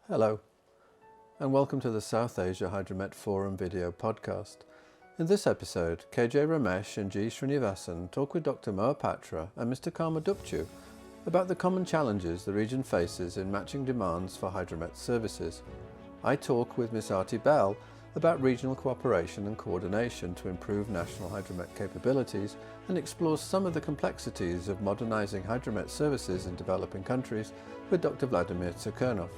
Hello, and welcome to the South Asia Hydromet Forum video podcast. In this episode, KJ Ramesh and G Srinivasan talk with Dr. Mohapatra and Mr. Karma Dupchu about the common challenges the region faces in matching demands for hydromet services. I talk with Ms. Arati Belle about regional cooperation and coordination to improve national hydromet capabilities and explore some of the complexities of modernizing hydromet services in developing countries with Dr. Vladimir Tsirkunov.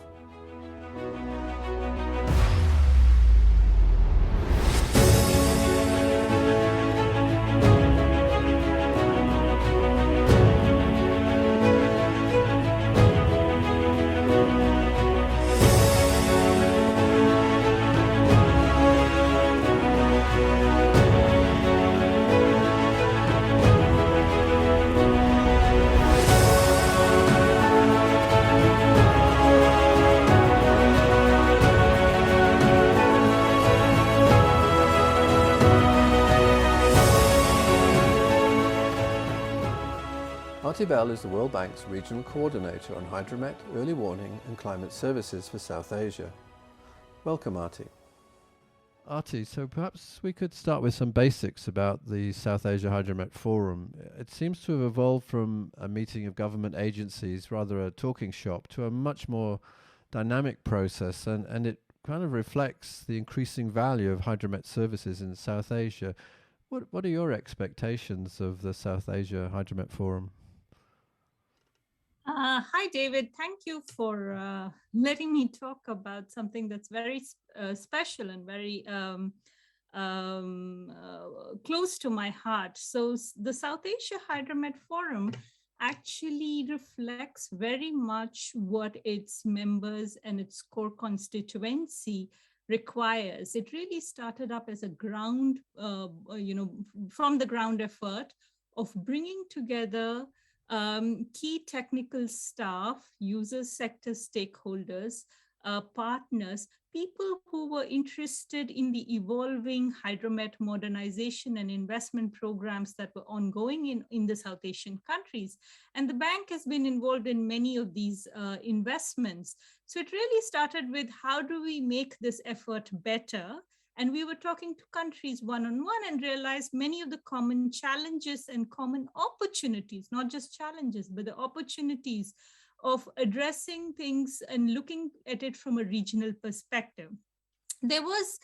Arati Belle is the World Bank's Regional Coordinator on Hydromet, Early Warning and Climate Services for South Asia. Welcome, Arati. Arati, so perhaps we could start with some basics about the South Asia Hydromet Forum. It seems to have evolved from a meeting of government agencies, rather a talking shop, to a much more dynamic process, and it kind of reflects the increasing value of hydromet services in South Asia. What are your expectations of the South Asia Hydromet Forum? Hi, David. Thank you for letting me talk about something that's very special and very close to my heart. So the South Asia Hydromet Forum actually reflects very much what its members and its core constituency requires. It really started up as a ground, from the ground effort of bringing together key technical staff, users, sector stakeholders, partners, people who were interested in the evolving hydromet modernization and investment programs that were ongoing in the South Asian countries. And the bank has been involved in many of these investments. So it really started with how do we make this effort better? And we were talking to countries one-on-one and realized many of the common challenges and common opportunities, not just challenges, but the opportunities of addressing things and looking at it from a regional perspective. There was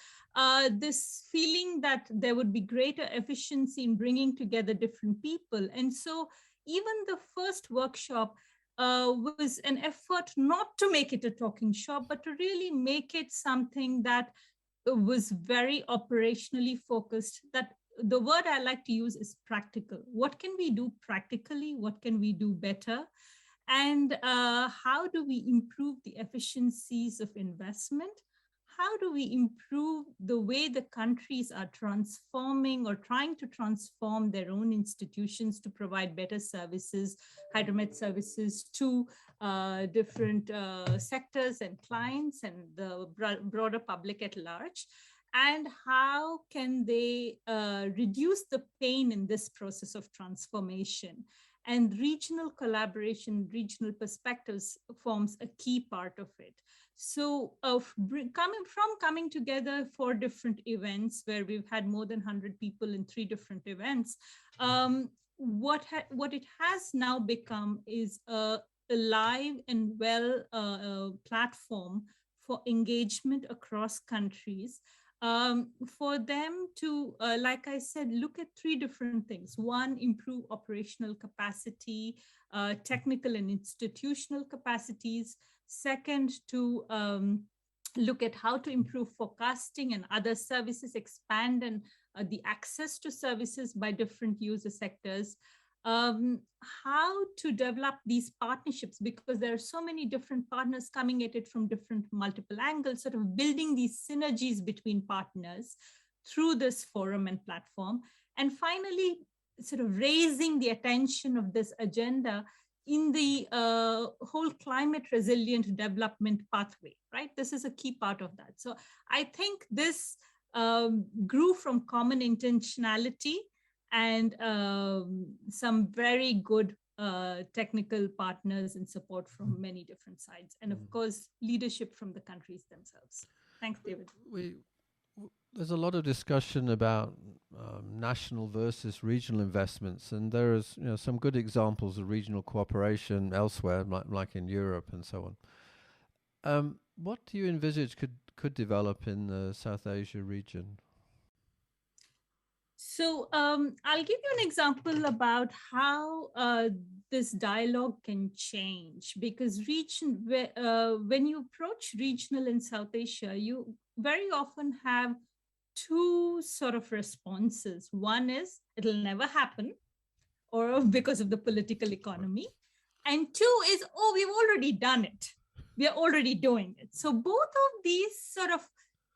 this feeling that there would be greater efficiency in bringing together different people. And so even the first workshop was an effort not to make it a talking shop, but to really make it something that was very operationally focused. That the word I like to use is practical. What can we do practically? What can we do better? And how do we improve the efficiencies of investment? How do we improve the way the countries are transforming or trying to transform their own institutions to provide better services, hydromet services to different sectors and clients and the broader public at large? And how can they reduce the pain in this process of transformation? And regional collaboration, regional perspectives forms a key part of it. So coming together for different events where we've had more than 100 people in 3 different events, what it has now become is a live and platform for engagement across countries, for them to, like I said, look at 3 different things. 1, improve operational capacity, technical and institutional capacities. 2nd, to look at how to improve forecasting and other services, expand and the access to services by different user sectors. How to develop these partnerships, because there are so many different partners coming at it from different multiple angles, sort of building these synergies between partners through this forum and platform. And finally, sort of raising the attention of this agenda in the whole climate resilient development pathway, right? This is a key part of that. So I think this grew from common intentionality and some very good technical partners and support from many different sides, and of course, leadership from the countries themselves. Thanks, David. There's a lot of discussion about national versus regional investments, and there is some good examples of regional cooperation elsewhere, like in Europe and so on. What do you envisage could develop in the South Asia region? So I'll give you an example about how this dialogue can change, because when you approach regional in South Asia, you very often have two sort of responses. One is it'll never happen, or because of the political economy. And two is, oh, we've already done it. We are already doing it. So both of these sort of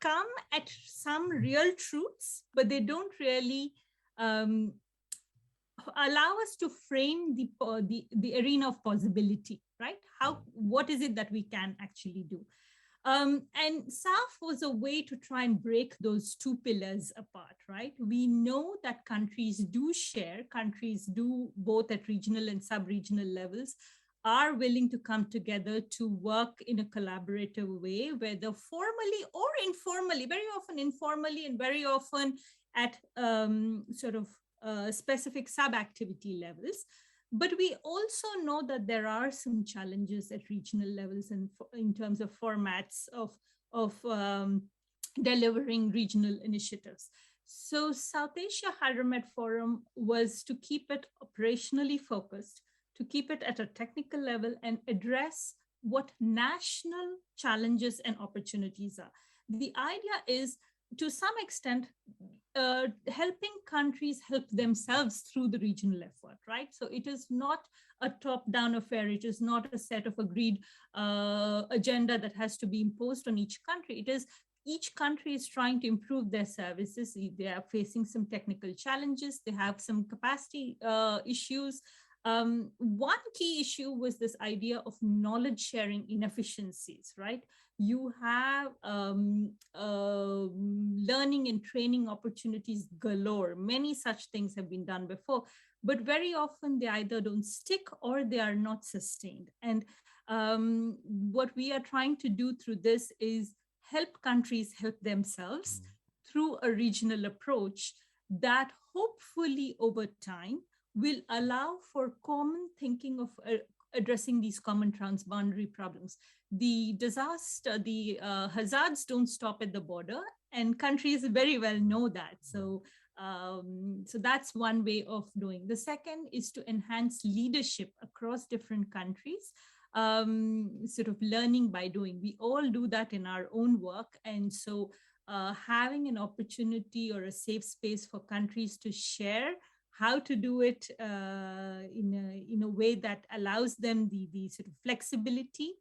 come at some real truths, but they don't really allow us to frame the arena of possibility, right? What is it that we can actually do? And SAHF was a way to try and break those two pillars apart, right? We know that countries do both at regional and sub-regional levels, are willing to come together to work in a collaborative way, whether formally or informally, very often informally and very often at specific sub-activity levels. But we also know that there are some challenges at regional levels and in terms of formats of delivering regional initiatives. So South Asia Hydromet Forum was to keep it operationally focused, to keep it at a technical level and address what national challenges and opportunities are. The idea is, to some extent, helping countries help themselves through the regional effort, right? So it is not a top-down affair. It is not a set of agreed agenda that has to be imposed on each country. It is each country is trying to improve their services. They are facing some technical challenges. They have some capacity issues. One key issue was this idea of knowledge sharing inefficiencies, right? You have learning and training opportunities galore. Many such things have been done before, but very often they either don't stick or they are not sustained. And what we are trying to do through this is help countries help themselves through a regional approach that hopefully over time will allow for common thinking of addressing these common transboundary problems. The hazards don't stop at the border, and countries very well know that. So that's one way of doing. The second is to enhance leadership across different countries, sort of learning by doing. We all do that in our own work. And so having an opportunity or a safe space for countries to share how to do it in a way that allows them the sort of flexibility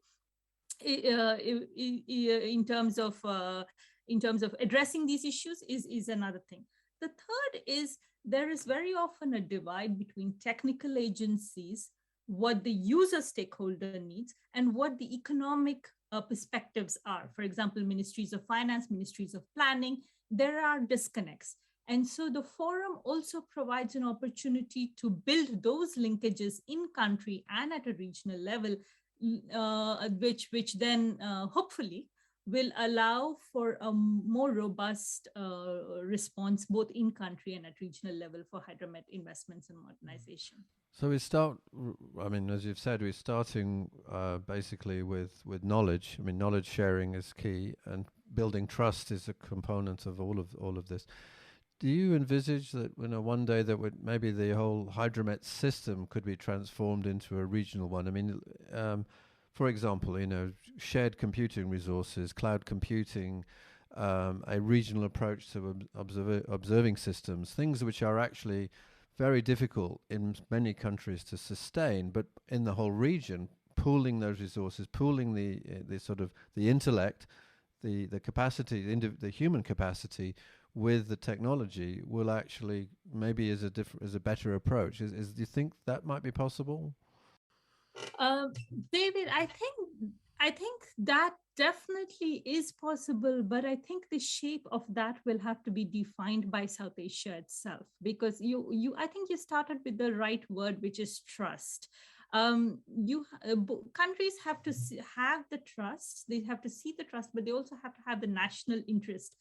in terms of addressing these issues is another thing. The third is there is very often a divide between technical agencies, what the user stakeholder needs, and what the economic perspectives are. For example, ministries of finance, ministries of planning, there are disconnects. And so the forum also provides an opportunity to build those linkages in country and at a regional level, which then hopefully will allow for a more robust response both in country and at regional level for hydromet investments and modernization. So we start, I mean, as you've said, we're starting basically with knowledge. I mean, knowledge sharing is key, and building trust is a component of all of this. Do you envisage that one day that maybe the whole hydromet system could be transformed into a regional one? I mean, for example, shared computing resources, cloud computing, a regional approach to observing systems, things which are actually very difficult in many countries to sustain, but in the whole region, pooling those resources, pooling the sort of the intellect, the capacity, the human capacity with the technology will actually maybe is a better approach. Do you think that might be possible? David, I think I think that definitely is possible, but I think the shape of that will have to be defined by South Asia itself, because I think you started with the right word, which is trust. Countries have to have the trust, they have to see the trust, but they also have to have the national interest.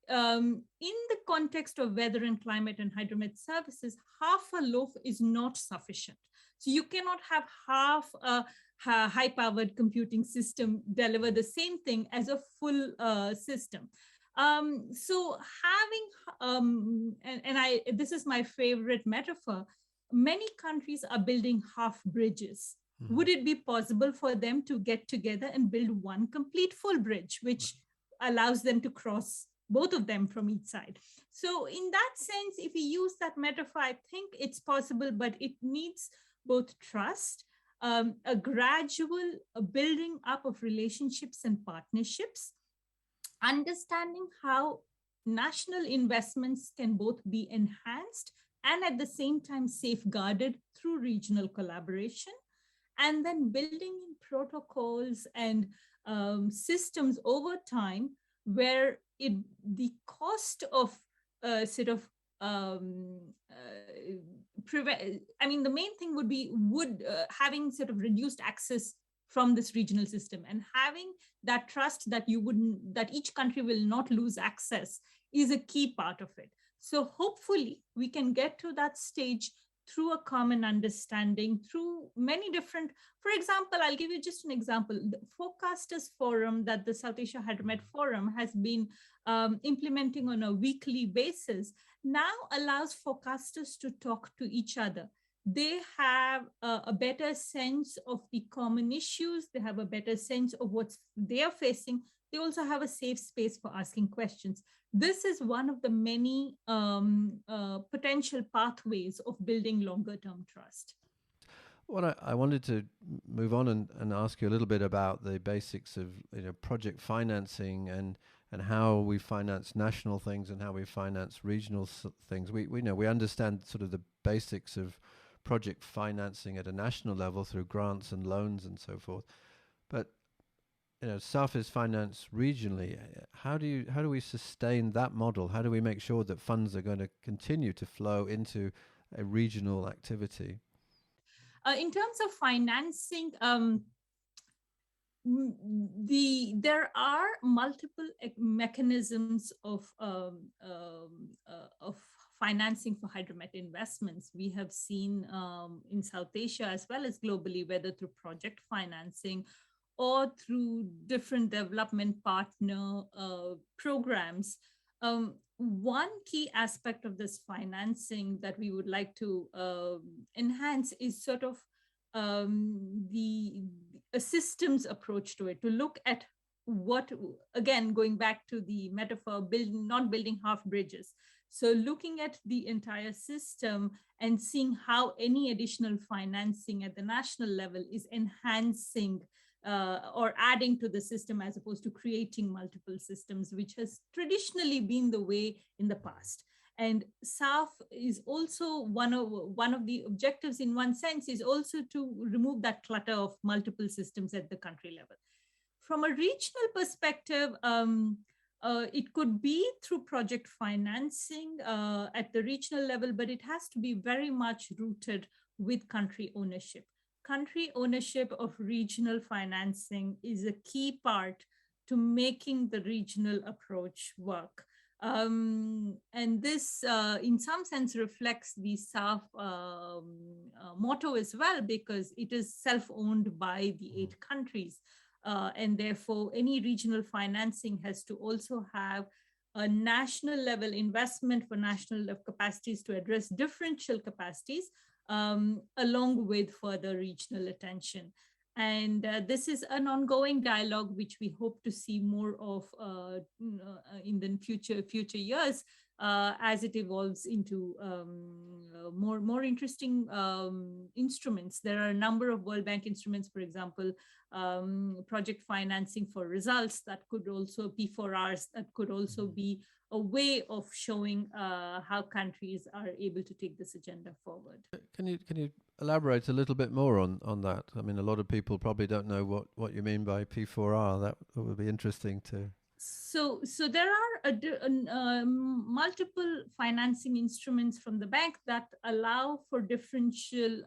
In the context of weather and climate and hydromet services, half a loaf is not sufficient. So you cannot have half a high powered computing system deliver the same thing as a full system. So having, and I, this is my favorite metaphor, many countries are building half bridges. Mm-hmm. Would it be possible for them to get together and build one complete full bridge, which allows them to cross both of them from each side? So in that sense, if we use that metaphor, I think it's possible, but it needs both trust, a gradual building up of relationships and partnerships, understanding how national investments can both be enhanced and at the same time safeguarded through regional collaboration, and then building in protocols and systems over time where the cost of sort of I mean, the main thing would be having sort of reduced access from this regional system, and having that trust that that each country will not lose access is a key part of it. So hopefully we can get to that stage through a common understanding, through many different, for example, I'll give you just an example. The Forecasters Forum that the South Asia Hydromet Forum has been implementing on a weekly basis now allows forecasters to talk to each other. They have a better sense of the common issues. They have a better sense of what they are facing. They also have a safe space for asking questions. This is one of the many potential pathways of building longer-term trust. Well, I wanted to move on and ask you a little bit about the basics of project financing and how we finance national things and how we finance regional things. We know, we understand sort of the basics of project financing at a national level through grants and loans and so forth. But SAHF is financed regionally. How do we sustain that model? How do we make sure that funds are going to continue to flow into a regional activity? In terms of financing, there are multiple mechanisms of financing for hydromet investments. We have seen in South Asia as well as globally, whether through project financing or through different development partner programs. One key aspect of this financing that we would like to enhance is sort of a systems approach to it, to look at what, again, going back to the metaphor, not building half bridges. So looking at the entire system and seeing how any additional financing at the national level is enhancing or adding to the system, as opposed to creating multiple systems, which has traditionally been the way in the past. And SAHF is also one of the objectives, in one sense, is also to remove that clutter of multiple systems at the country level. From a regional perspective, it could be through project financing at the regional level, but it has to be very much rooted with country ownership. Country ownership of regional financing is a key part to making the regional approach work. And this, in some sense, reflects the SAHF motto as well, because it is self-owned by the 8 countries. And therefore, any regional financing has to also have a national level investment for national level capacities to address differential capacities, along with further regional attention. And this is an ongoing dialogue, which we hope to see more of in the future years as it evolves into more interesting instruments. There are a number of World Bank instruments, for example, project financing for results that could also be P4Rs, that could also be a way of showing how countries are able to take this agenda forward. Can you elaborate a little bit more on that? I mean, a lot of people probably don't know what you mean by P4R. That would be interesting to. So there are multiple financing instruments from the bank that allow for differential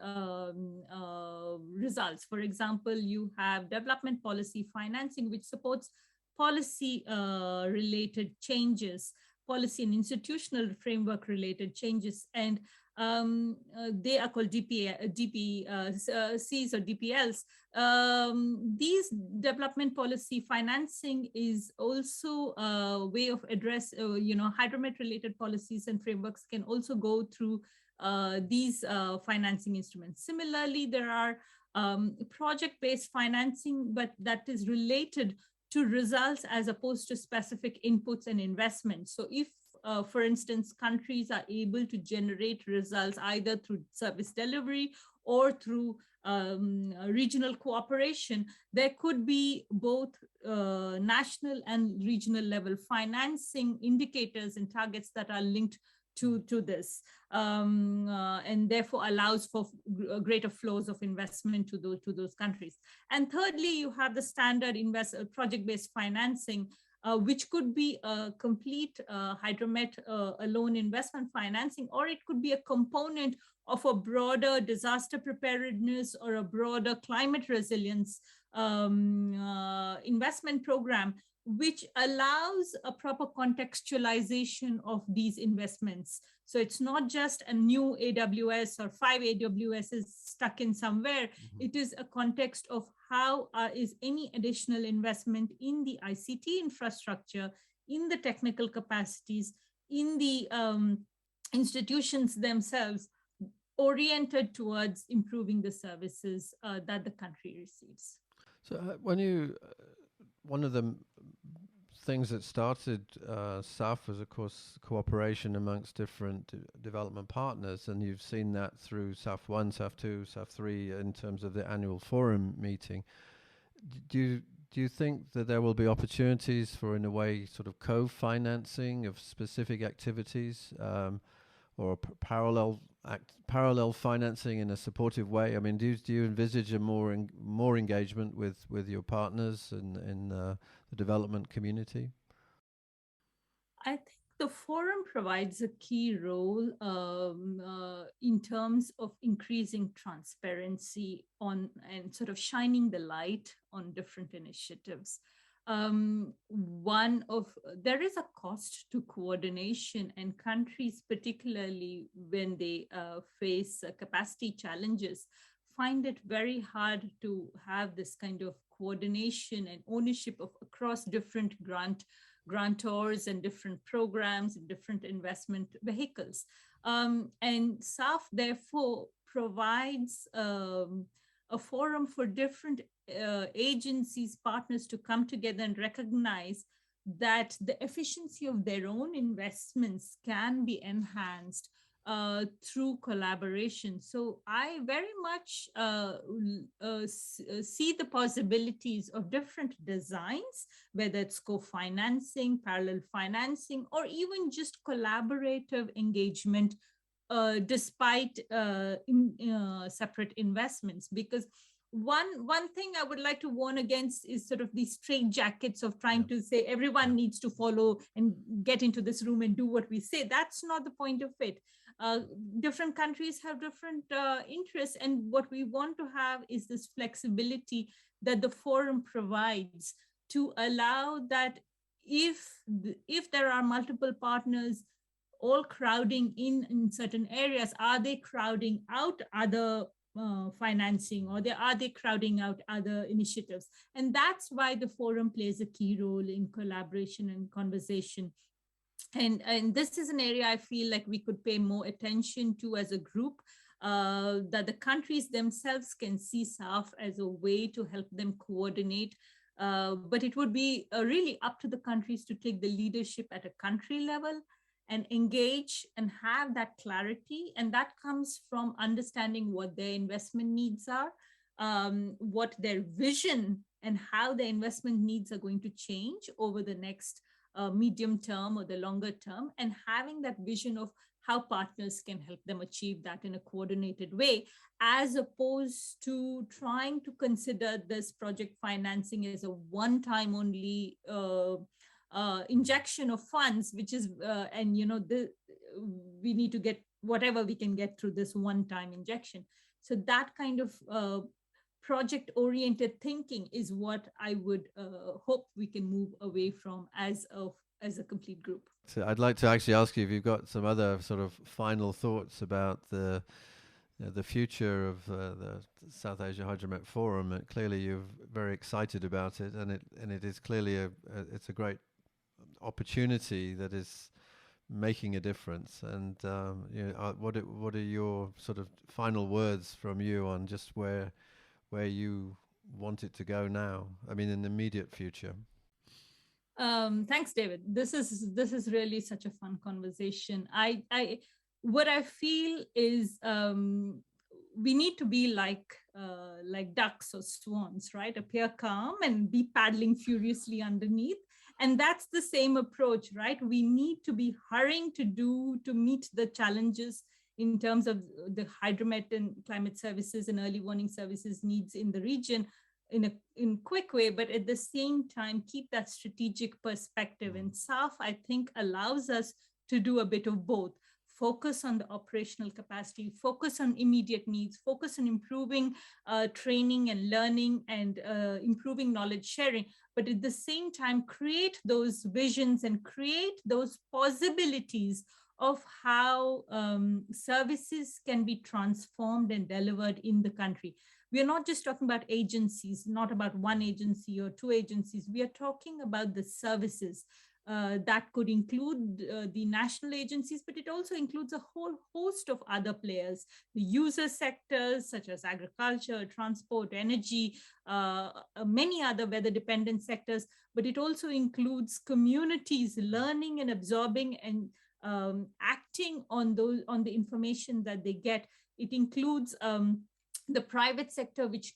results. For example, you have development policy financing, which supports policy related changes, policy and institutional framework related changes, and they are called DPCs or DPLs. These development policy financing is also a way of address, hydromet related policies and frameworks can also go through these financing instruments. Similarly, there are project-based financing, but that is related to results as opposed to specific inputs and investments. So if for instance, countries are able to generate results either through service delivery or through regional cooperation, there could be both national and regional level financing indicators and targets that are linked to this, and therefore allows for greater flows of investment to those countries. And thirdly, you have the standard project-based financing, which could be a complete hydromet loan investment financing, or it could be a component of a broader disaster preparedness or a broader climate resilience investment program, which allows a proper contextualization of these investments. So it's not just a new AWS or 5 AWSs stuck in somewhere. Mm-hmm. It is a context of how is any additional investment in the ICT infrastructure, in the technical capacities, in the institutions themselves, oriented towards improving the services that the country receives. So one of the things that started SAHF was, of course, cooperation amongst different development partners, and you've seen that through SAHF 1, SAHF 2, SAHF 3 in terms of the annual forum meeting. Do you think that there will be opportunities for, in a way, sort of co-financing of specific activities, or parallel financing in a supportive way? I mean, do you envisage a more engagement with your partners in the development community? I think the forum provides a key role in terms of increasing transparency on and sort of shining the light on different initiatives. There is a cost to coordination, and countries, particularly when they face capacity challenges, find it very hard to have this kind of coordination and ownership of across different grantors and different programs and different investment vehicles. And SAHF therefore provides a forum for different agencies, partners to come together and recognize that the efficiency of their own investments can be enhanced through collaboration. So I very much see the possibilities of different designs, whether it's co-financing, parallel financing, or even just collaborative engagement despite separate investments. Because one thing I would like to warn against is sort of these straitjackets of trying to say everyone needs to follow and get into this room and do what we say. That's not the point of it. Different countries have different interests, and what we want to have is this flexibility that the forum provides to allow that if there are multiple partners all crowding in certain areas, are they crowding out other financing, or are they crowding out other initiatives? And that's why the forum plays a key role in collaboration and conversation. And this is an area I feel like we could pay more attention to as a group, that the countries themselves can see SAHF as a way to help them coordinate. But it would be really up to the countries to take the leadership at a country level and engage and have that clarity. And that comes from understanding what their investment needs are, what their vision and how their investment needs are going to change over the next medium term or the longer term, and having that vision of how partners can help them achieve that in a coordinated way, as opposed to trying to consider this project financing as a one-time only injection of funds, which is, we need to get whatever we can get through this one-time injection. So that kind of project-oriented thinking is what I would hope we can move away from as a complete group. So I'd like to actually ask you if you've got some other sort of final thoughts about the future of the South Asia Hydromet Forum. Clearly, you're very excited about it, and it is clearly it's a great opportunity that is making a difference. And what are your sort of final words from you on just where you want it to go now? I mean, in the immediate future. Thanks, David. This is really such a fun conversation. What I feel is we need to be like ducks or swans, right? Appear calm and be paddling furiously underneath. And that's the same approach, right? We need to be hurrying to meet the challenges in terms of the hydromet and climate services and early warning services needs in the region in quick way, but at the same time, keep that strategic perspective. And SAHF, I think, allows us to do a bit of both. Focus on the operational capacity, focus on immediate needs, focus on improving training and learning and improving knowledge sharing, but at the same time, create those visions and create those possibilities of how services can be transformed and delivered in the country. We are not just talking about agencies, not about one agency or two agencies. We are talking about the services that could include the national agencies, but it also includes a whole host of other players, the user sectors such as agriculture, transport, energy, many other weather-dependent sectors, but it also includes communities learning and absorbing and acting on the information that they get. It includes the private sector, which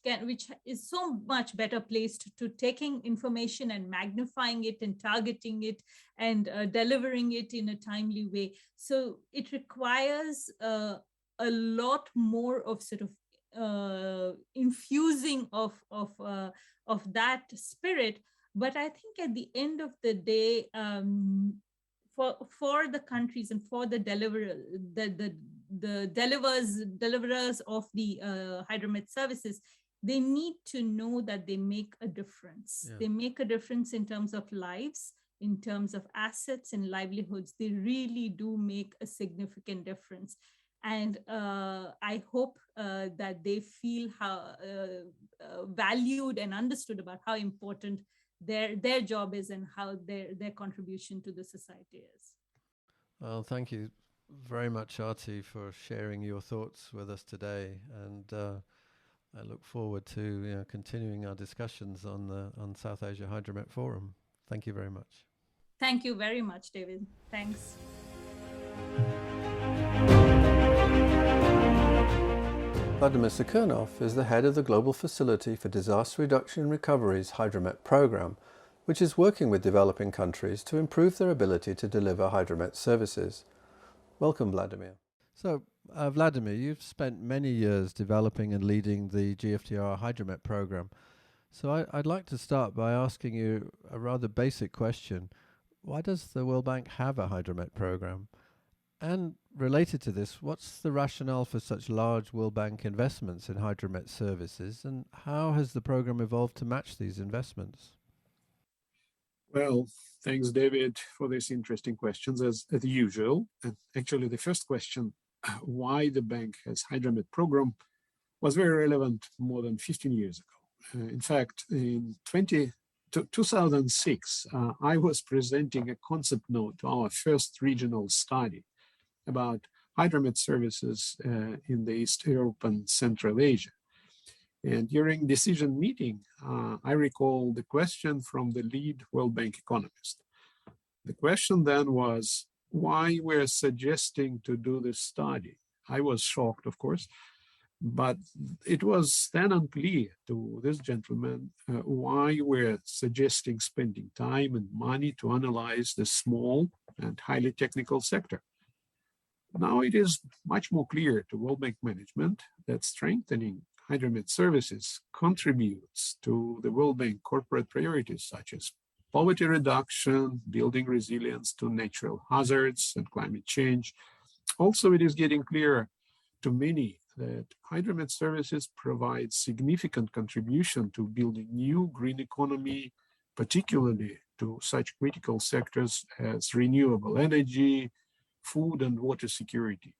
is so much better placed to taking information and magnifying it and targeting it and delivering it in a timely way. So it requires a lot more of sort of infusing of that spirit. But I think at the end of the day, for the countries and for the deliverers of the hydromet services, they need to know that they make a difference. Yeah. They make a difference in terms of lives, in terms of assets and livelihoods. They really do make a significant difference. And I hope that they feel how valued and understood about how important their job is and how their contribution to the society is. Well, thank you very much, Arati, for sharing your thoughts with us today, and I look forward to continuing our discussions on South Asia Hydromet Forum. Thank you very much. Thank you very much, David. Thanks. Vladimir Tsirkunov is the head of the Global Facility for Disaster Reduction and Recovery's Hydromet program, which is working with developing countries to improve their ability to deliver hydromet services. Welcome, Vladimir. So, Vladimir, you've spent many years developing and leading the GFDRR Hydromet program. So I'd like to start by asking you a rather basic question. Why does the World Bank have a hydromet program? And related to this, what's the rationale for such large World Bank investments in hydromet services, and how has the program evolved to match these investments? Well, thanks, David, for these interesting questions, as usual. And actually, the first question, why the bank has hydromet program, was very relevant more than 15 years ago. In fact, in 2006, I was presenting a concept note to our first regional study about hydromet services in the East Europe and Central Asia. And during decision meeting, I recall the question from the lead World Bank economist. The question then was why we're suggesting to do this study. I was shocked, of course, but it was then unclear to this gentleman why we're suggesting spending time and money to analyze the small and highly technical sector. Now it is much more clear to World Bank management that strengthening Hydromet services contributes to the World Bank corporate priorities such as poverty reduction, building resilience to natural hazards and climate change. Also, it is getting clearer to many that Hydromet services provide significant contribution to building new green economy, particularly to such critical sectors as renewable energy, food and water security.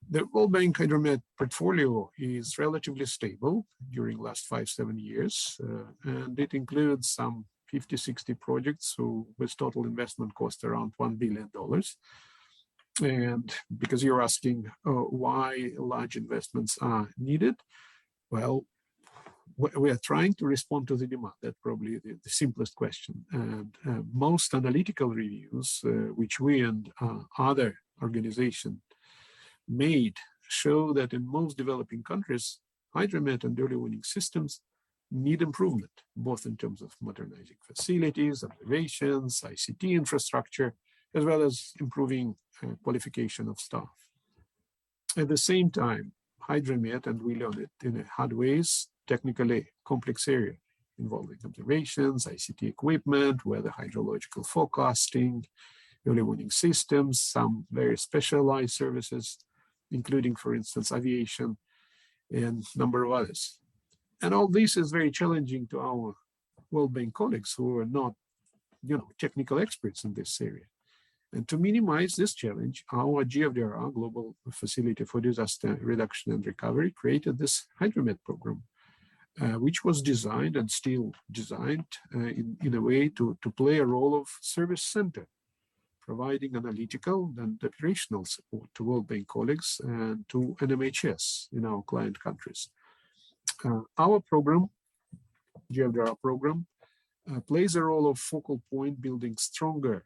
The World Bank Hydromet portfolio is relatively stable during last 5-7 years, and it includes some 50-60 projects with total investment cost around $1 billion. And because you're asking why large investments are needed, well, we are trying to respond to the demand. That's probably the simplest question. And most analytical reviews, which we and other organizations made, show that in most developing countries, hydromet and early warning systems need improvement, both in terms of modernizing facilities, observations, ICT infrastructure, as well as improving qualification of staff. At the same time, hydromet, and we learn it in hard ways, technically complex area involving observations, ICT equipment, weather hydrological forecasting, early warning systems, some very specialized services, including, for instance, aviation and a number of others. And all this is very challenging to our World Bank colleagues who are not, technical experts in this area. And to minimize this challenge, our GFDRR, Global Facility for Disaster Reduction and Recovery, created this Hydromet program, which was designed and still designed in a way to play a role of service center, providing analytical and operational support to World Bank colleagues and to NMHS in our client countries. Our program, GFDRR program, plays a role of focal point building stronger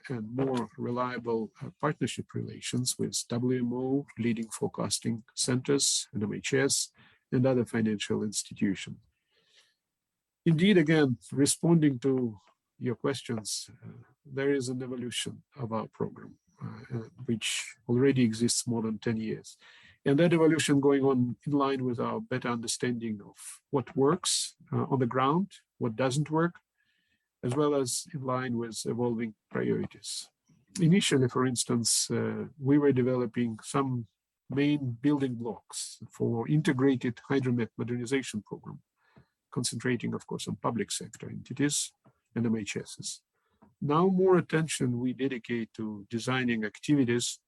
and more reliable partnership relations with WMO, leading forecasting centers, NMHS, and other financial institutions. Indeed, again, responding to your questions, there is an evolution of our program, which already exists more than 10 years. And that evolution going on in line with our better understanding of what works on the ground, what doesn't work, as well as in line with evolving priorities. Initially, for instance, we were developing some main building blocks for integrated hydromet modernization program, concentrating, of course, on public sector entities and MHSs. Now more attention we dedicate to designing activities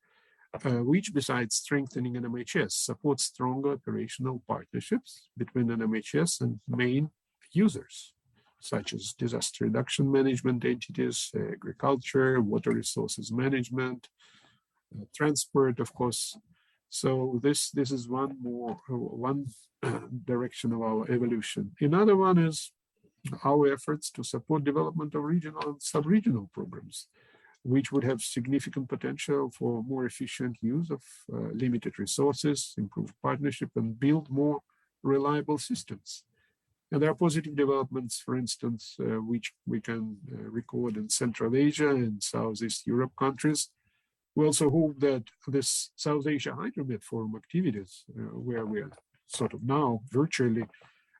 which, besides strengthening NMHS, support stronger operational partnerships between NMHS and main users, such as disaster reduction management entities, agriculture, water resources management, transport, of course. So this is one direction of our evolution. Another one is our efforts to support development of regional and sub-regional programs, which would have significant potential for more efficient use of limited resources, improved partnership, and build more reliable systems. And there are positive developments, for instance, which we can record in Central Asia and Southeast Europe countries. We also hope that this South Asia Hydromet Forum activities, where we are sort of now virtually,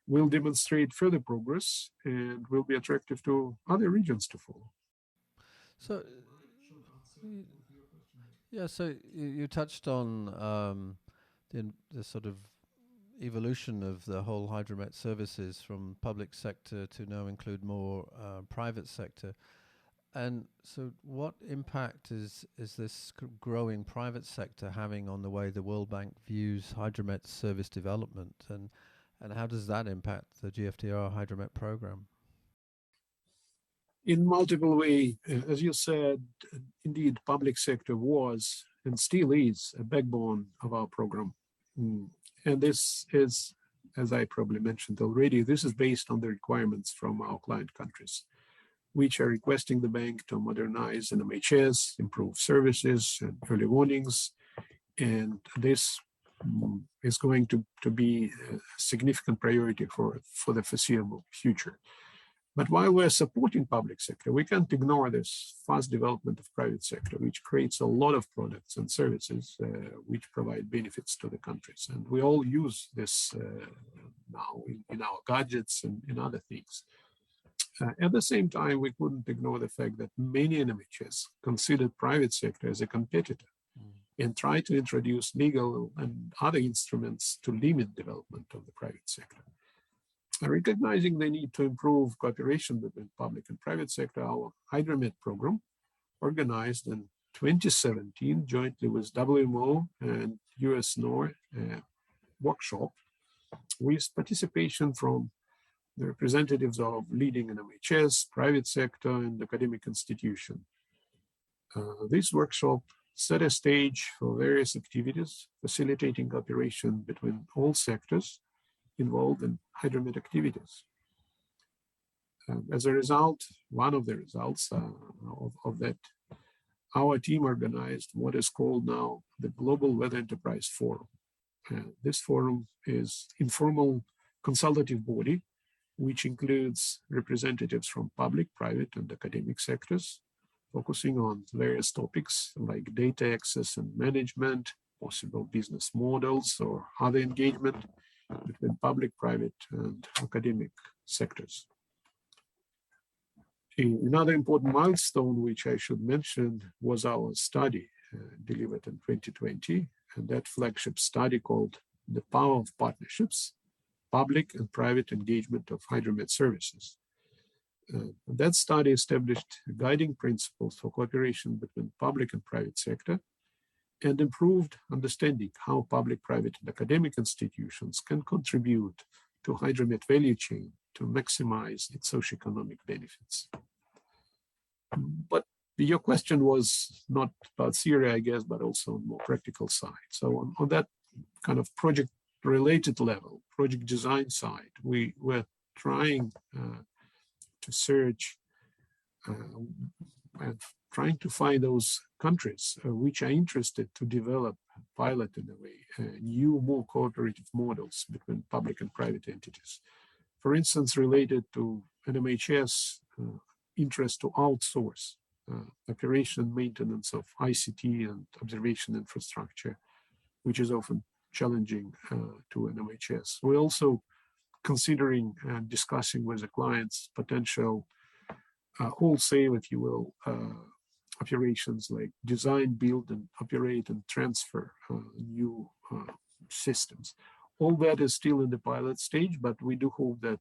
will demonstrate further progress and will be attractive to other regions to follow. So, yeah, so you touched on the sort of evolution of the whole hydromet services from public sector to now include more private sector. And so what impact is this growing private sector having on the way the World Bank views hydromet service development, and how does that impact the GFDRR hydromet program? In multiple ways, as you said, indeed, public sector was and still is a backbone of our program. And this is, as I probably mentioned already, this is based on the requirements from our client countries, which are requesting the bank to modernize NMHS, improve services and early warnings. And this is going to be a significant priority for the foreseeable future. But while we're supporting public sector, we can't ignore this fast development of private sector, which creates a lot of products and services which provide benefits to the countries. And we all use this now in our gadgets and in other things. At the same time, we couldn't ignore the fact that many NMHS considered private sector as a competitor and try to introduce legal and other instruments to limit development of the private sector. Recognizing the need to improve cooperation between public and private sector, our Hydromet program, organized in 2017 jointly with WMO and US NOR workshop, with participation from the representatives of leading NMHS, private sector, and academic institution. This workshop set a stage for various activities, facilitating cooperation between all sectors involved in hydromet activities. As a result, one of the results of that, our team organized what is called now the Global Weather Enterprise Forum. This forum is informal consultative body, which includes representatives from public, private, and academic sectors, focusing on various topics like data access and management, possible business models, or other engagement between public, private, and academic sectors. Another important milestone which I should mention was our study delivered in 2020, and that flagship study called The Power of Partnerships, Public and Private Engagement of Hydromet Services. That study established guiding principles for cooperation between public and private sector and improved understanding how public, private, and academic institutions can contribute to hydromet value chain to maximize its socioeconomic benefits. But your question was not about theory, I guess, but also on more practical side. So on that kind of project-related level, project design side, we were trying to search and trying to find those countries which are interested to develop, pilot in a way, new, more cooperative models between public and private entities. For instance, related to NMHS interest to outsource operation maintenance of ICT and observation infrastructure, which is often challenging to NMHS. We're also considering and discussing with the clients potential wholesale, if you will, operations like design, build, and operate and transfer new systems. All that is still in the pilot stage, but we do hope that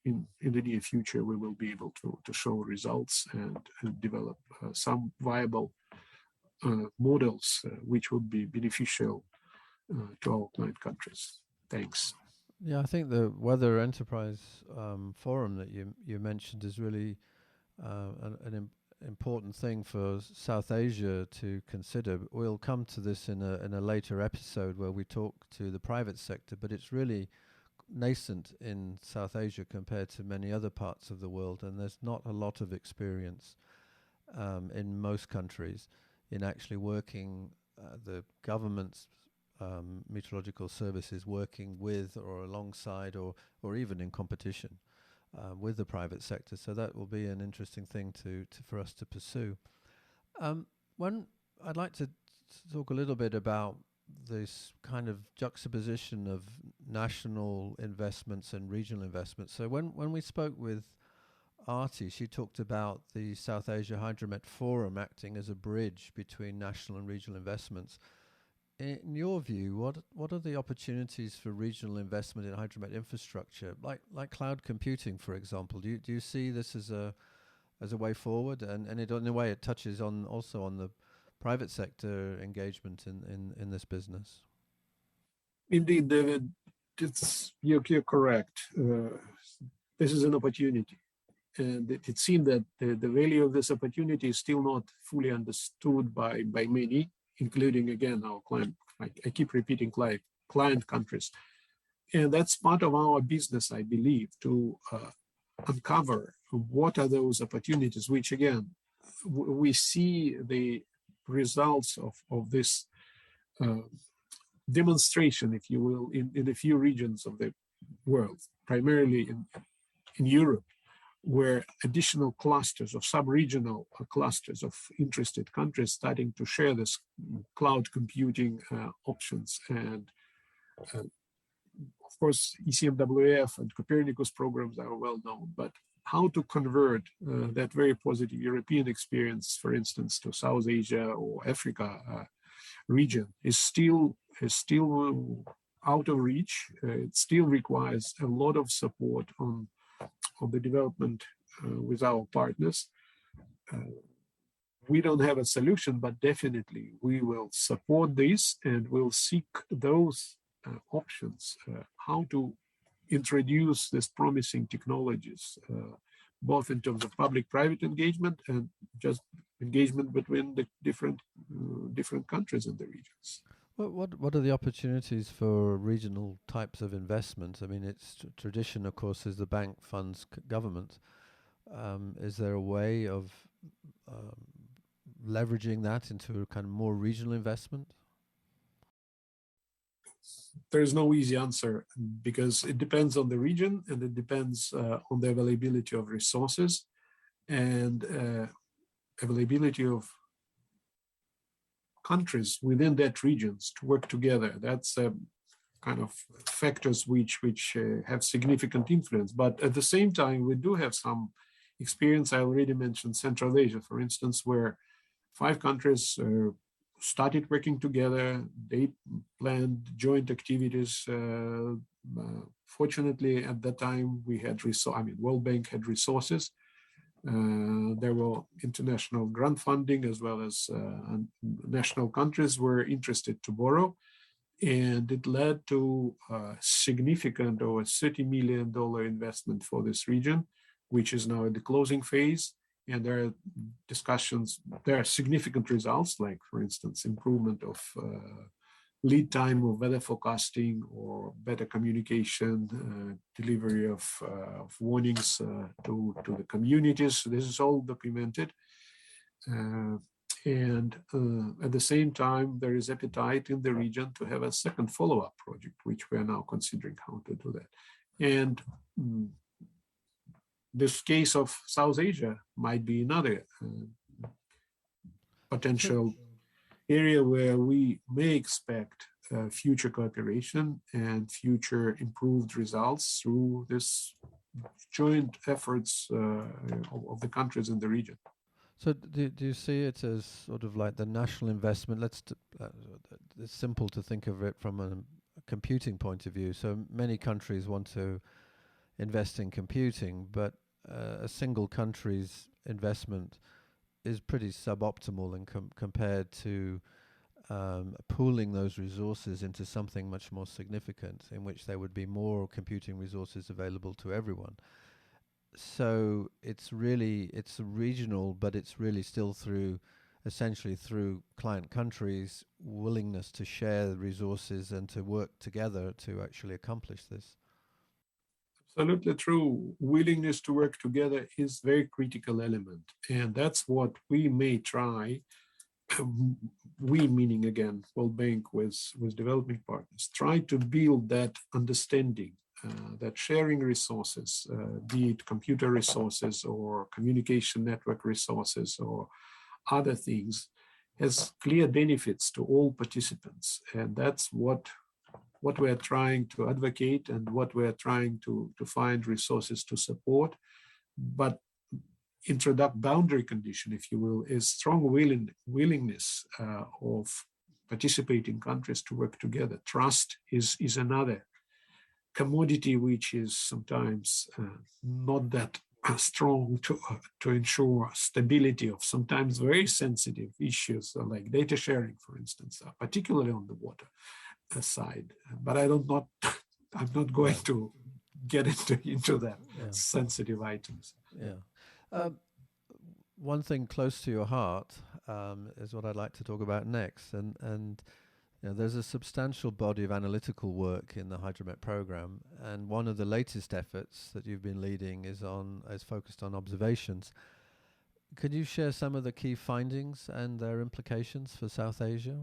in the near future we will be able to show results and develop some viable models which would be beneficial to our client countries. Thanks. Yeah, I think the Weather Enterprise Forum that you mentioned is really an important thing for South Asia to consider. We'll come to this in a later episode where we talk to the private sector, but it's really nascent in South Asia compared to many other parts of the world, and there's not a lot of experience in most countries in actually working the government's meteorological services working with or alongside or even in competition with the private sector. So that will be an interesting thing for us to pursue. When I'd like to talk a little bit about this kind of juxtaposition of national investments and regional investments. So when we spoke with Arati, she talked about the South Asia Hydromet Forum acting as a bridge between national and regional investments. In your view, what are the opportunities for regional investment in hydromet infrastructure, like cloud computing, for example? Do you see this as a way forward? And in a way, it touches on also on the private sector engagement in this business. Indeed, David, you're correct. This is an opportunity, and it seems that the value of this opportunity is still not fully understood by many, including, again, our client, I keep repeating client countries. And that's part of our business, I believe, to uncover what are those opportunities, which, again, we see the results of this demonstration, if you will, in a few regions of the world, primarily in Europe, where additional clusters of sub-regional clusters of interested countries starting to share this cloud computing options. And of course, ECMWF and Copernicus programs are well known, but how to convert that very positive European experience, for instance, to South Asia or Africa region is still out of reach. It still requires a lot of support on the development with our partners. We don't have a solution, but definitely we will support this and we'll seek those options, how to introduce these promising technologies, both in terms of public-private engagement and just engagement between the different countries in the regions. What are the opportunities for regional types of investment? I mean, it's tradition, of course, is the bank funds government. Is there a way of leveraging that into a kind of more regional investment? There's no easy answer because it depends on the region and it depends on the availability of resources and availability of countries within that regions to work together. That's kind of factors which have significant influence. But at the same time, we do have some experience. I already mentioned Central Asia, for instance, where 5 countries started working together. They planned joint activities. Fortunately, at that time, we had World Bank had resources. There were international grant funding as well as national countries were interested to borrow. And it led to a significant over $30 million investment for this region, which is now in the closing phase. And there are discussions, there are significant results, like, for instance, improvement of lead time of weather forecasting or better communication, delivery of warnings to the communities. This is all documented. And at the same time, there is appetite in the region to have a second follow-up project, which we are now considering how to do that. And this case of South Asia might be another potential area where we may expect future cooperation and future improved results through this joint efforts of the countries in the region. So do you see it as sort of like the national investment? It's simple to think of it from a computing point of view. So many countries want to invest in computing, but a single country's investment is pretty suboptimal and compared to pooling those resources into something much more significant in which there would be more computing resources available to everyone. So it's regional, but it's really still essentially through client countries' willingness to share the resources and to work together to actually accomplish this. Absolutely true. Willingness to work together is a very critical element. And that's what we may try, we meaning again, World Bank with developing partners, try to build that understanding that sharing resources, be it computer resources or communication network resources or other things, has clear benefits to all participants. And that's what we're trying to advocate and what we're trying to find resources to support. But boundary condition, if you will, is strong willingness of participating countries to work together. Trust is another commodity which is sometimes not that strong to ensure stability of sometimes very sensitive issues like data sharing, for instance, particularly on the water side. But I'm not going to get into that sensitive items. Yeah. One thing close to your heart is what I'd like to talk about next, and there's a substantial body of analytical work in the Hydromet program, and one of the latest efforts that you've been leading is focused on observations. Could you share some of the key findings and their implications for South Asia?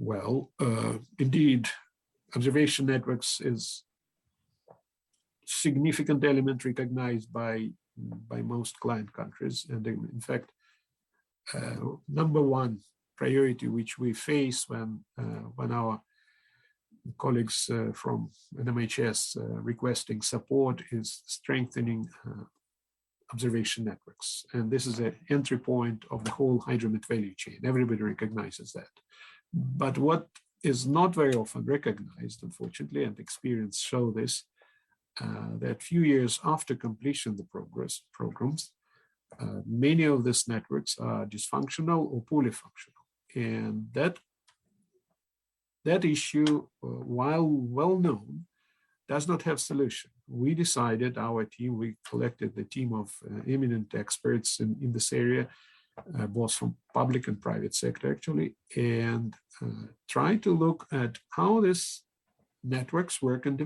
Well, indeed, observation networks is significant element recognized by most client countries. And in fact, number one priority which we face when our colleagues from NMHS requesting support is strengthening observation networks. And this is an entry point of the whole hydromet value chain. Everybody recognizes that. But what is not very often recognized, unfortunately, and experience show this, that few years after completion of the programs, many of these networks are dysfunctional or poorly functional. And that issue, while well known, does not have solution. We decided, our team, we collected the team of eminent experts in this area, both from public and private sector actually, and try to look at how these networks work in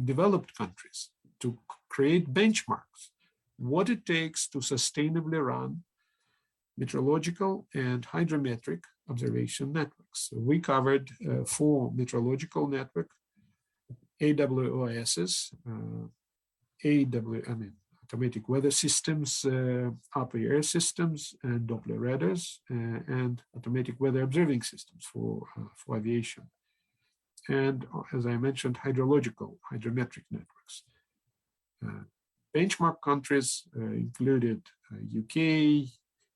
developed countries, to create benchmarks, what it takes to sustainably run meteorological and hydrometric observation networks. So we covered 4 meteorological networks, AWOSs, automatic weather systems, upper air systems, and Doppler radars, and automatic weather observing systems for aviation. And as I mentioned, hydrometric networks. Benchmark countries included UK,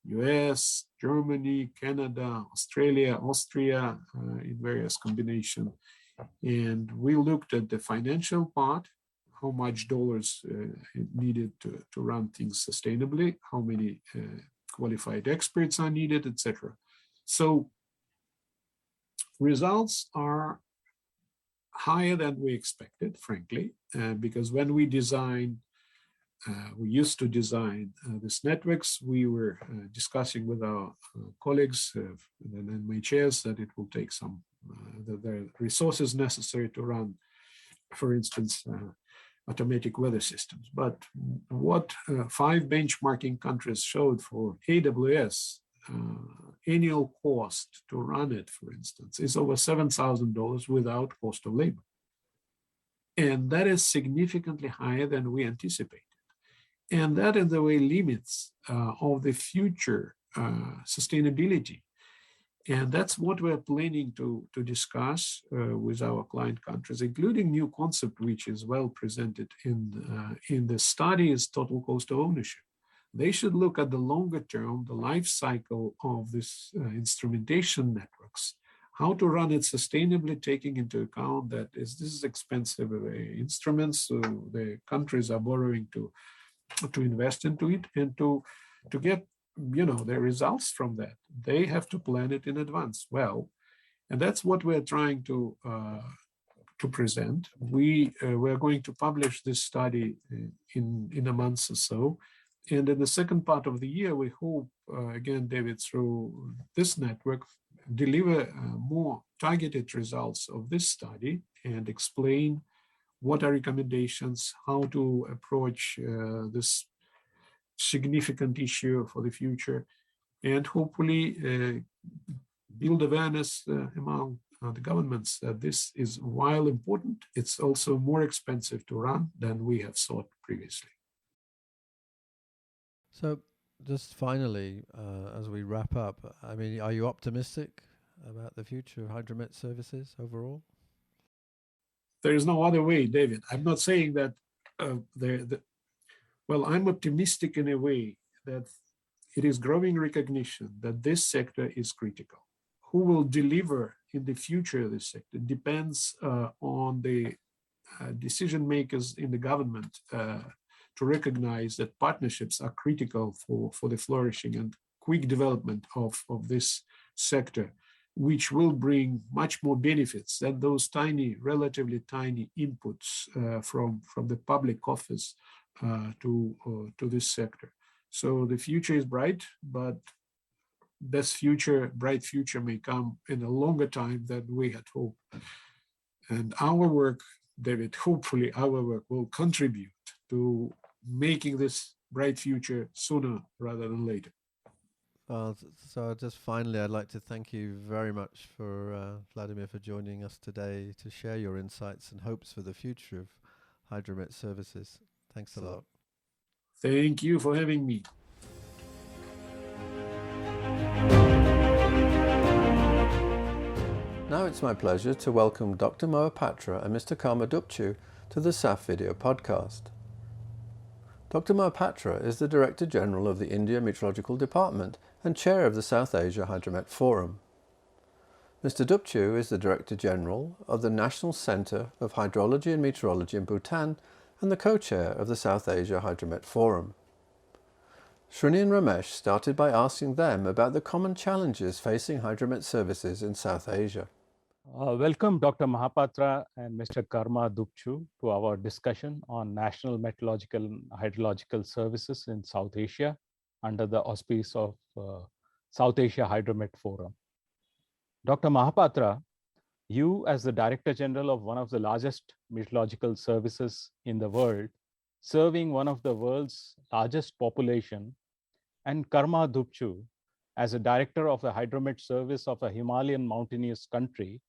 US, Germany, Canada, Australia, Austria, in various combinations. And we looked at the financial part, how much dollars needed to run things sustainably, how many qualified experts are needed, etc. So results are higher than we expected, frankly, because when we used to design these networks, we were discussing with our colleagues in NMHS that it will take some the resources necessary to run, for instance, automatic weather systems. But what 5 benchmarking countries showed for AWS, annual cost to run it, for instance, is over $7,000 without cost of labor. And that is significantly higher than we anticipated. And that, in the way, limits of the future sustainability. And that's what we're planning to discuss with our client countries, including new concept, which is well presented in the study, is total cost of ownership. They should look at the longer term, the life cycle of this instrumentation networks, how to run it sustainably, taking into account that this is expensive instruments, so the countries are borrowing to invest into it, and to get the results from that, they have to plan it in advance well. And that's what we're trying to present. We're going to publish this study in a month or so. And in the second part of the year, we hope, again, David, through this network, deliver more targeted results of this study and explain what are recommendations, how to approach this significant issue for the future, and hopefully build awareness among the governments that this is, while important, it's also more expensive to run than we have thought previously. So just finally, as we wrap up, I mean, are you optimistic about the future of Hydromet services overall? There is no other way, David. I'm not saying that well, I'm optimistic in a way that it is growing recognition that this sector is critical. Who will deliver in the future of this sector depends on the decision makers in the government to recognize that partnerships are critical for the flourishing and quick development of this sector, which will bring much more benefits than those relatively tiny inputs from the public office to this sector. So the future is bright, but this bright future may come in a longer time than we had hoped. And our work, David, hopefully our work will contribute to making this bright future sooner rather than later. So just finally, I'd like to thank you very much for Vladimir for joining us today to share your insights and hopes for the future of Hydromet Services. Thanks a lot. Thank you for having me. Now it's my pleasure to welcome Dr. Mohapatra and Mr. Karma Dupchu to the SAHF video podcast. Dr. Mohapatra is the Director General of the India Meteorological Department and Chair of the South Asia Hydromet Forum. Mr. Dupchu is the Director General of the National Centre of Hydrology and Meteorology in Bhutan and the co-chair of the South Asia Hydromet Forum. Srini and Ramesh started by asking them about the common challenges facing hydromet services in South Asia. Welcome Dr. Mohapatra and Mr. Karma Dupchu to our discussion on National Meteorological and Hydrological Services in South Asia under the auspice of South Asia Hydromet Forum. Dr. Mohapatra, you as the Director General of one of the largest meteorological services in the world, serving one of the world's largest population, and Karma Dupchu as a Director of a Hydromet service of a Himalayan mountainous country,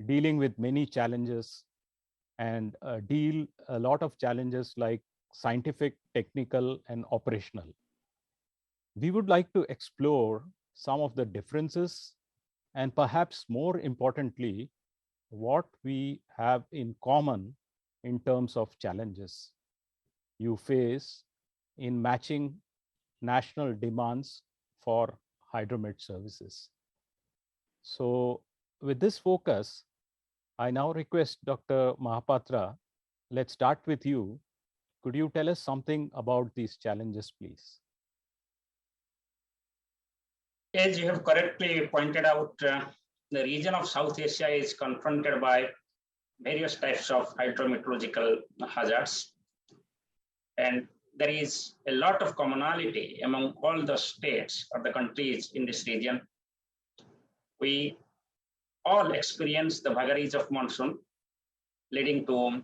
dealing with many challenges and deal a lot of challenges like scientific, technical, and operational. We would like to explore some of the differences and perhaps more importantly, what we have in common in terms of challenges you face in matching national demands for hydromet services. So with this focus, I now request Dr. Mohapatra, let's start with you. Could you tell us something about these challenges, please? As you have correctly pointed out, the region of South Asia is confronted by various types of hydrometeorological hazards. And there is a lot of commonality among all the states or the countries in this region. We all experience the vagaries of monsoon, leading to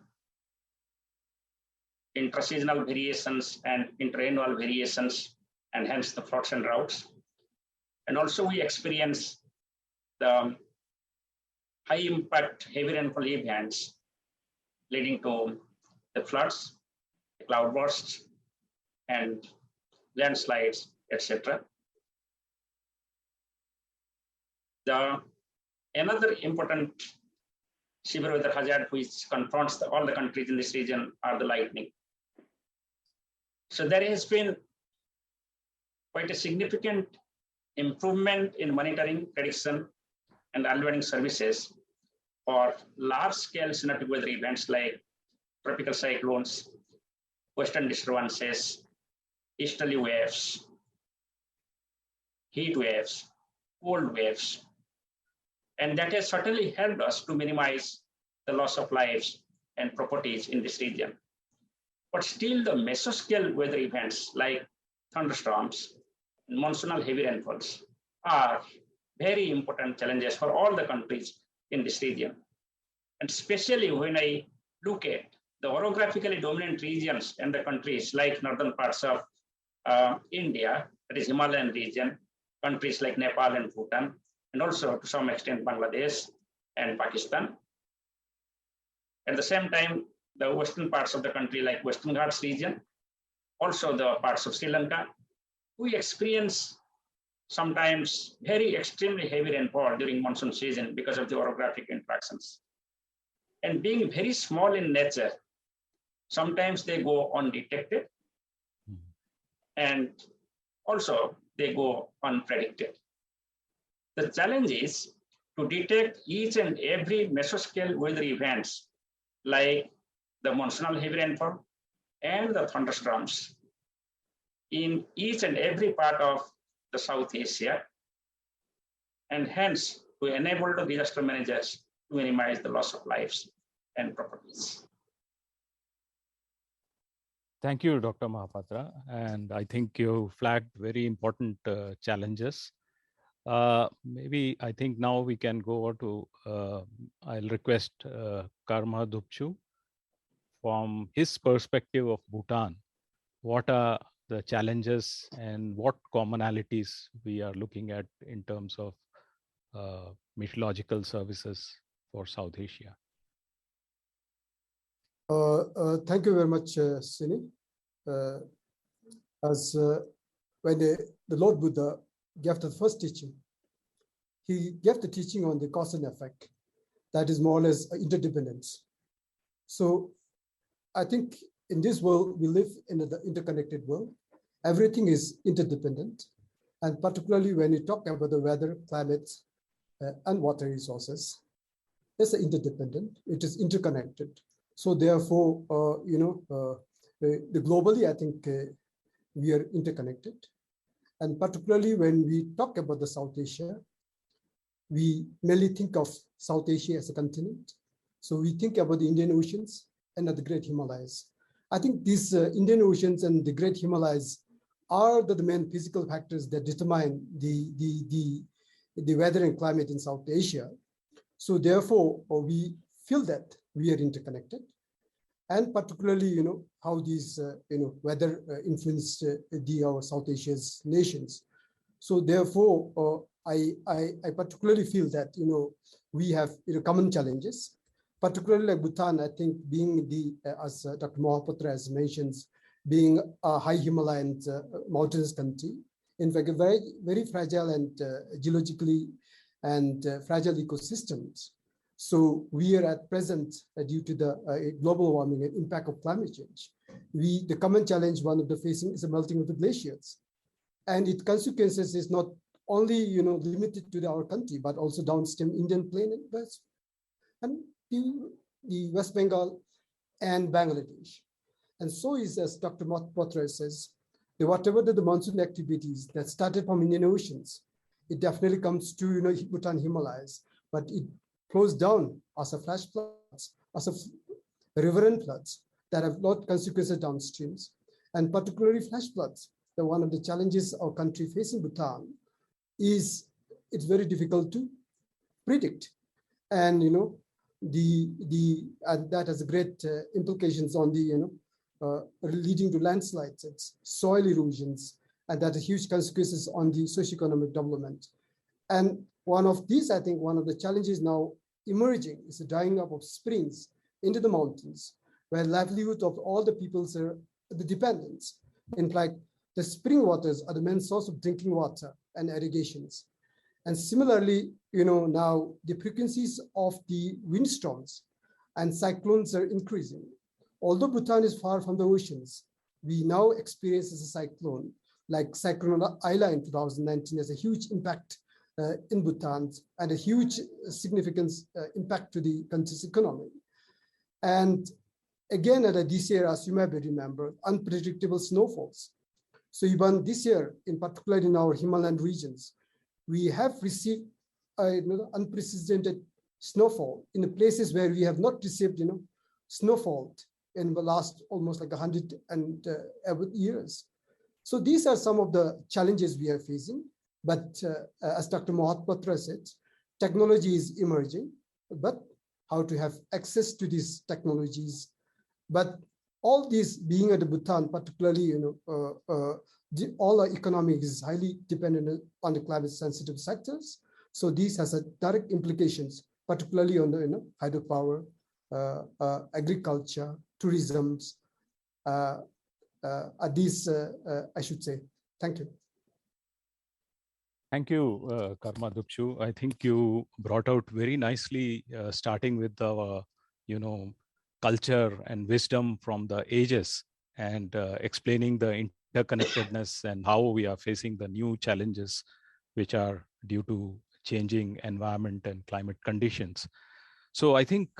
intra-seasonal variations and interannual variations, and hence the floods and droughts. And also we experience the high impact heavy rainfall events leading to the floods, the cloudbursts, and landslides, etc. Another important severe weather hazard which confronts all the countries in this region are the lightning. So there has been quite a significant improvement in monitoring, prediction, and early warning services for large-scale synoptic weather events like tropical cyclones, western disturbances, easterly waves, heat waves, cold waves. And that has certainly helped us to minimize the loss of lives and properties in this region. But still the mesoscale weather events like thunderstorms, monsoonal heavy rainfalls are very important challenges for all the countries in this region. And especially when I look at the orographically dominant regions and the countries like northern parts of India, that is Himalayan region, countries like Nepal and Bhutan, and also to some extent Bangladesh and Pakistan. At the same time, the western parts of the country like Western Ghats region, also the parts of Sri Lanka, we experience sometimes very extremely heavy rainfall during monsoon season because of the orographic interactions. And being very small in nature, sometimes they go undetected and also they go unpredicted. The challenge is to detect each and every mesoscale weather events like the monsoonal heavy rainfall and the thunderstorms in each and every part of the South Asia, and hence to enable the disaster managers to minimize the loss of lives and properties. Thank you, Dr. Mohapatra. And I think you flagged very important challenges. Maybe I think now we can go over to, I'll request Karma Dupchu from his perspective of Bhutan. What are the challenges and what commonalities we are looking at in terms of meteorological services for South Asia? Thank you very much, Sini. When the Lord Buddha gave the first teaching, he gave the teaching on the cause and effect. That is more or less interdependence. So I think in this world, we live in the interconnected world. Everything is interdependent. And particularly when you talk about the weather, climate, and water resources, it's interdependent, it is interconnected. So therefore, globally, I think we are interconnected. And particularly when we talk about the South Asia, we mainly think of South Asia as a continent. So we think about the Indian Oceans and the Great Himalayas. I think these Indian Oceans and the Great Himalayas are the main physical factors that determine the weather and climate in South Asia. So therefore, we feel that we are interconnected, and particularly, how these, weather influenced our South Asia's nations. So therefore, I particularly feel that, we have common challenges, particularly like Bhutan, I think being as Dr. Mohapatra has mentioned, being a high Himalayan mountainous country, in fact, a very, very fragile and geologically and fragile ecosystems. So we are at present, due to the global warming and impact of climate change, the common challenge one of the facing is the melting of the glaciers. And its consequences is not only limited to our country, but also downstream Indian plain and the West Bengal and Bangladesh. And so is, as Dr. Mohapatra says, whatever the monsoon activities that started from Indian Oceans, it definitely comes to Bhutan Himalayas, but it flows down as a flash floods, as a riverine floods that have lot consequences downstreams, and particularly flash floods. One of the challenges our country facing Bhutan is it's very difficult to predict, and that has great implications on the leading to landslides, soil erosions, and that has huge consequences on the socioeconomic development. And one of these, I think, one of the challenges now emerging is the drying up of springs into the mountains, where livelihood of all the peoples are the dependents. In fact, the spring waters are the main source of drinking water and irrigations. And similarly, now the frequencies of the windstorms and cyclones are increasing. Although Bhutan is far from the oceans, we now experience a cyclone like Cyclone Ayla in 2019 has a huge impact in Bhutan and a huge significance impact to the country's economy. And again, this year, as you may remember, unpredictable snowfalls. So even this year, in particular in our Himalayan regions, we have received unprecedented snowfall in the places where we have not received snowfall in the last almost like 100 years. So these are some of the challenges we are facing. But as Dr. Mohapatra said, technology is emerging, but how to have access to these technologies. But all these being at the Bhutan, particularly, all our economy is highly dependent on the climate sensitive sectors. So this has a direct implications, particularly on the hydropower, agriculture, tourism. These, I should say. Thank you. Thank you, Karma Dupchu. I think you brought out very nicely, starting with the, culture and wisdom from the ages, and explaining the interconnectedness and how we are facing the new challenges, which are due to changing environment and climate conditions. So I think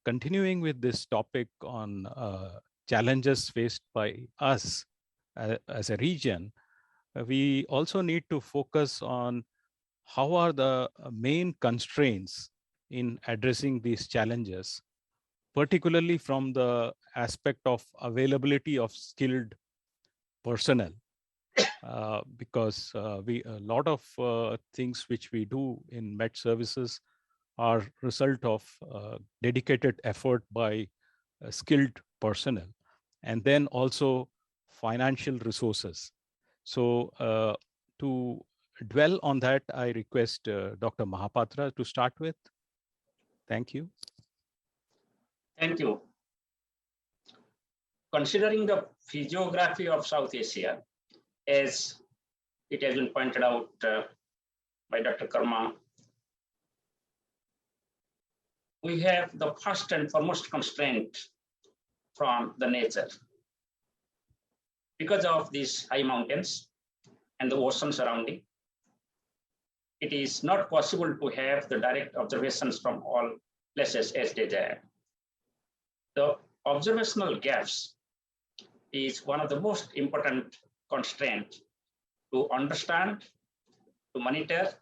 continuing with this topic on challenges faced by us as a region, we also need to focus on how are the main constraints in addressing these challenges, particularly from the aspect of availability of skilled personnel, because a lot of things which we do in Met services are result of dedicated effort by skilled personnel, and then also financial resources. So to dwell on that, I request Dr. Mohapatra to start with. Thank you. Thank you. considering the physiography of South Asia, as it has been pointed out by Dr. Karma, we have the first and foremost constraint from the nature. Because of these high mountains and the ocean surrounding, it is not possible to have the direct observations from all places as desired. The observational gaps is one of the most important constraints to understand, to monitor,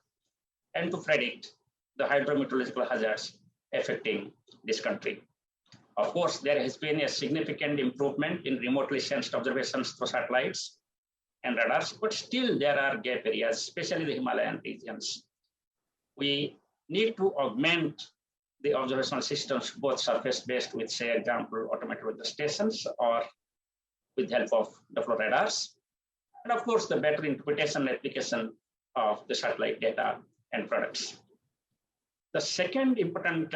and to predict the hydrometeorological hazards affecting this country. Of course, there has been a significant improvement in remotely sensed observations through satellites and radars, but still there are gap areas, especially the Himalayan regions. We need to augment the observational systems, both surface-based with, say, example, automated weather stations or with help of the flow radars. And of course, the better interpretation and application of the satellite data and products. The second important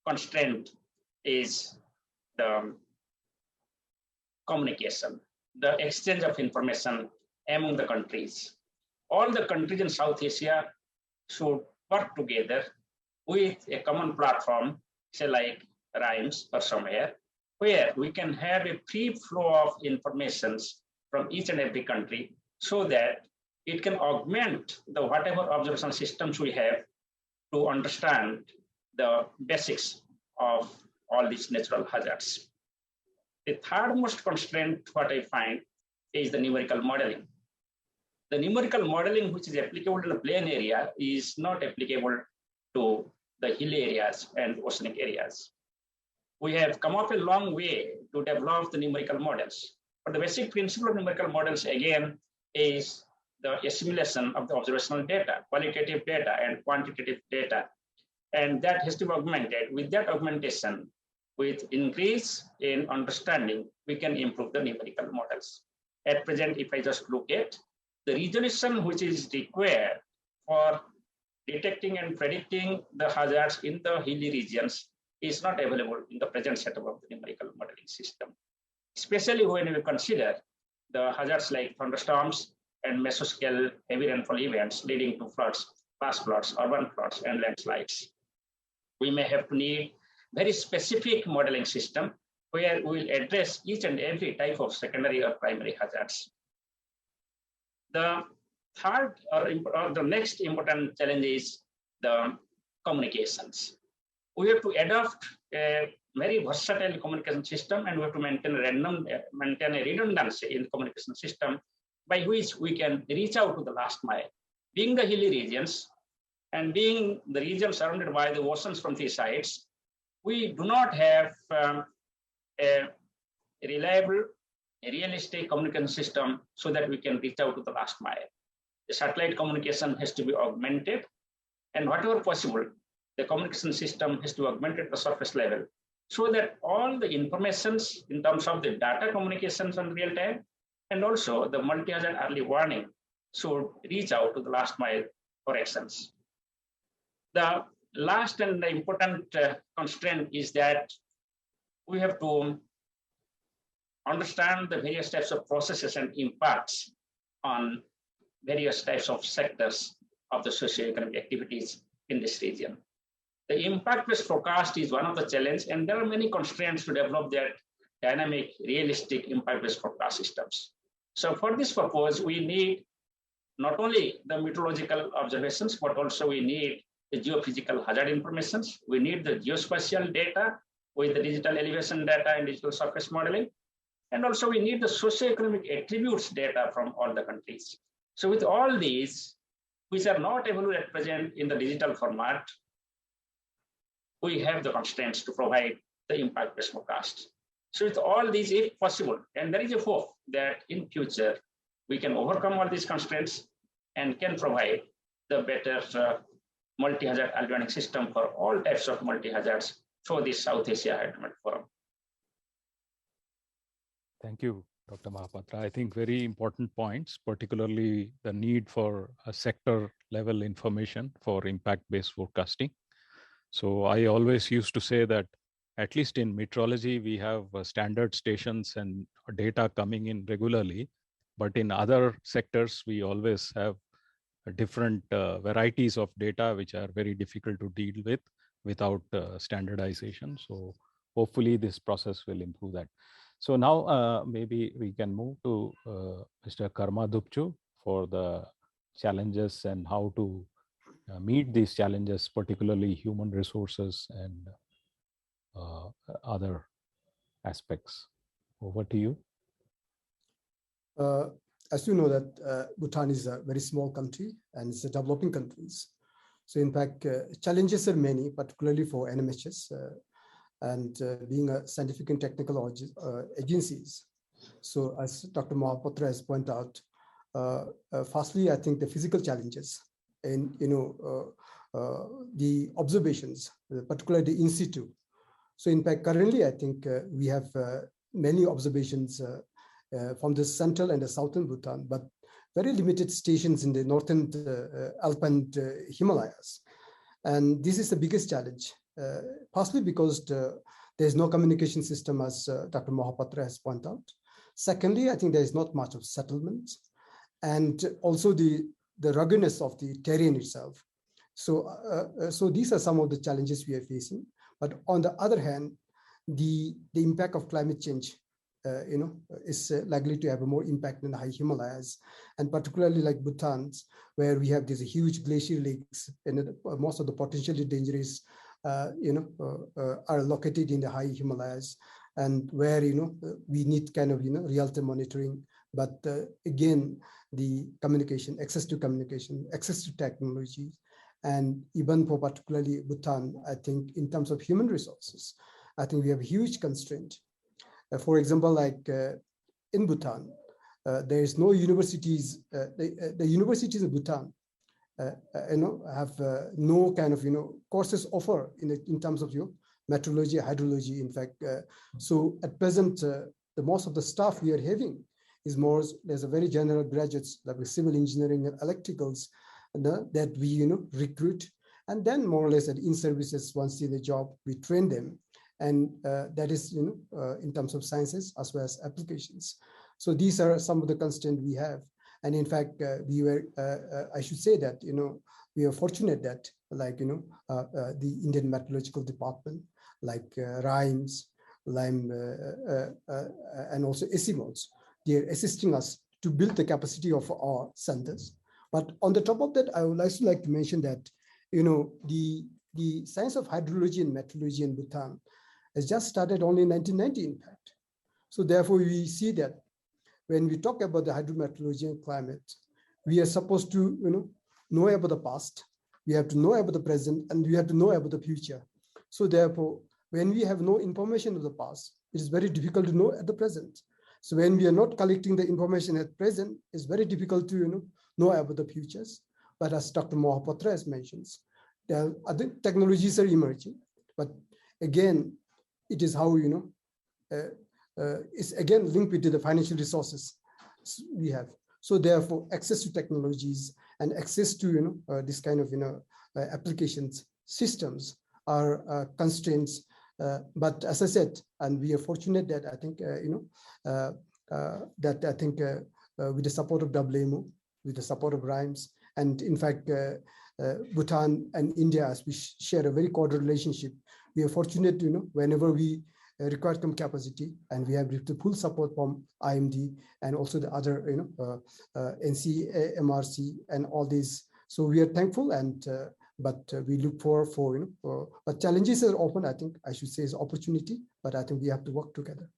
constraint is the communication, the exchange of information among the countries. All the countries in South Asia should work together with a common platform, say like RIMES or somewhere, where we can have a free flow of information from each and every country so that it can augment the whatever observation systems we have to understand the basics of all these natural hazards. The third most constraint, what I find, is the numerical modeling. The numerical modeling which is applicable to the plain area is not applicable to the hilly areas and oceanic areas. We have come up a long way to develop the numerical models. But the basic principle of numerical models, again, is the assimilation of the observational data, qualitative data and quantitative data. And that has to be augmented. With that augmentation, with increase in understanding, we can improve the numerical models. At present, if I just look at the resolution which is required for detecting and predicting the hazards in the hilly regions is not available in the present setup of the numerical modeling system, especially when we consider the hazards like thunderstorms and mesoscale heavy rainfall events leading to floods, flash floods, urban floods, and landslides. We may have to need very specific modeling system where we will address each and every type of secondary or primary hazards. The third or the next important challenge is the communications. We have to adopt a very versatile communication system, and we have to maintain a redundancy in the communication system by which we can reach out to the last mile. Being the hilly regions and being the region surrounded by the oceans from three sides, we do not have a reliable, a realistic communication system so that we can reach out to the last mile. The satellite communication has to be augmented, and whatever possible, the communication system has to be augmented at the surface level so that all the informations in terms of the data communications on real time and also the multi-hazard early warning should reach out to the last mile for actions. The last and the important constraint is that we have to understand the various types of processes and impacts on various types of sectors of the socioeconomic activities in this region. The impact-based forecast is one of the challenges, and there are many constraints to develop that dynamic, realistic impact-based forecast systems. So for this purpose, we need not only the meteorological observations, but also we need the geophysical hazard informations. We need the geospatial data with the digital elevation data and digital surface modeling. And also we need the socioeconomic attributes data from all the countries. So with all these, which are not available at present in the digital format, we have the constraints to provide the impact-based forecast. So with all these, if possible, and there is a hope that in future, we can overcome all these constraints and can provide the better multi-hazard early warning system for all types of multi-hazards for this South Asia Hydromet Forum. Thank you, Dr. Mohapatra. I think very important points, particularly the need for a sector level information for impact-based forecasting. So I always used to say that at least in meteorology, we have standard stations and data coming in regularly. But in other sectors, we always have different varieties of data, which are very difficult to deal with without standardization. So hopefully this process will improve that. So now maybe we can move to Mr. Karma Dupchu for the challenges and how to meet these challenges, particularly human resources and other aspects. Over to you. As you know that Bhutan is a very small country and it's a developing country. So in fact, challenges are many, particularly for NMHS and being a scientific and technical agencies. So as Dr. Mohapatra has pointed out, firstly, I think the physical challenges and the observations, particularly the in situ. So in fact, currently, I think we have many observations from the central and the southern Bhutan, but very limited stations in the northern Alpine Himalayas. And this is the biggest challenge, partly because there's no communication system, as Dr. Mohapatra has pointed out. Secondly, I think there is not much of settlement, and also the ruggedness of the terrain itself. So these are some of the challenges we are facing. But on the other hand, the impact of climate change is likely to have a more impact in the high Himalayas, and particularly like Bhutan, where we have these huge glacier lakes, and most of the potentially dangerous, are located in the high Himalayas, and where we need kind of real-time monitoring. But again, the communication, access to technology, and even for particularly Bhutan, I think in terms of human resources, I think we have a huge constraint. For example, like in Bhutan, there is no universities. The universities in Bhutan, have no kind of courses offer in terms of meteorology, hydrology. In fact, so at present, the most of the staff we are having is more. There's a very general graduates like civil engineering and electricals that we recruit, and then more or less at in services once in the job we train them. And that is, in terms of sciences as well as applications. So these are some of the constraints we have. And in fact, we were, I should say that, we are fortunate that like, the Indian Meteorological Department, like RIMES, LIME, and also ASIMODs, they are assisting us to build the capacity of our centers. But on the top of that, I would also like to mention that, the science of hydrology and meteorology in Bhutan has just started only in 1990, in fact. So therefore, we see that when we talk about the hydrometeorology and climate, we are supposed to know about the past, we have to know about the present, and we have to know about the future. So therefore, when we have no information of the past, it is very difficult to know at the present. So when we are not collecting the information at present, it's very difficult to know about the futures. But as Dr. Mohapatra has mentioned, there are other technologies are emerging, but again, it is how it's again linked with the financial resources we have. So therefore, access to technologies and access to this kind of applications systems are constraints. But as I said, and we are fortunate that I think with the support of WMO, with the support of RIMES, and in fact, Bhutan and India, as we share a very cordial relationship, we are fortunate whenever we require some capacity, and we have the full support from IMD and also the other NC, MRC, and all these. So we are thankful, and but we look for but challenges are often, I think I should say, is opportunity, but I think we have to work together.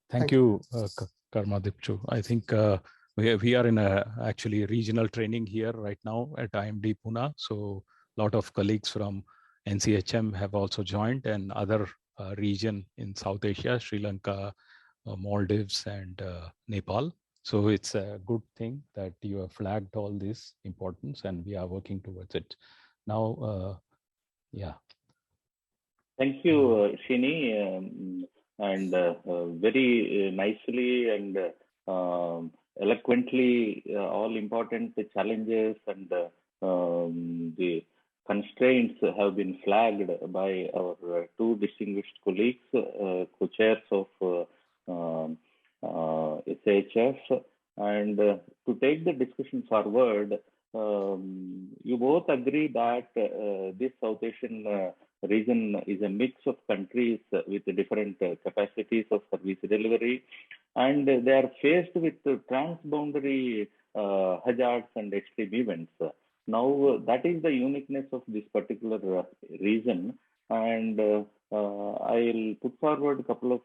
Thank you, Karma Dupchu. I think we are in actually regional training here right now at IMD Pune. So a lot of colleagues from NCHM have also joined, and other region in South Asia, Sri Lanka, Maldives, and Nepal. So it's a good thing that you have flagged all this importance, and we are working towards it. Now, yeah. Thank you, Shini, and very nicely and eloquently all important challenges and the constraints have been flagged by our two distinguished colleagues, co-chairs of SAHF. And to take the discussion forward, you both agree that this South Asian region is a mix of countries with different capacities of service delivery, and they are faced with transboundary hazards and extreme events. Now, that is the uniqueness of this particular region, and I'll put forward a couple of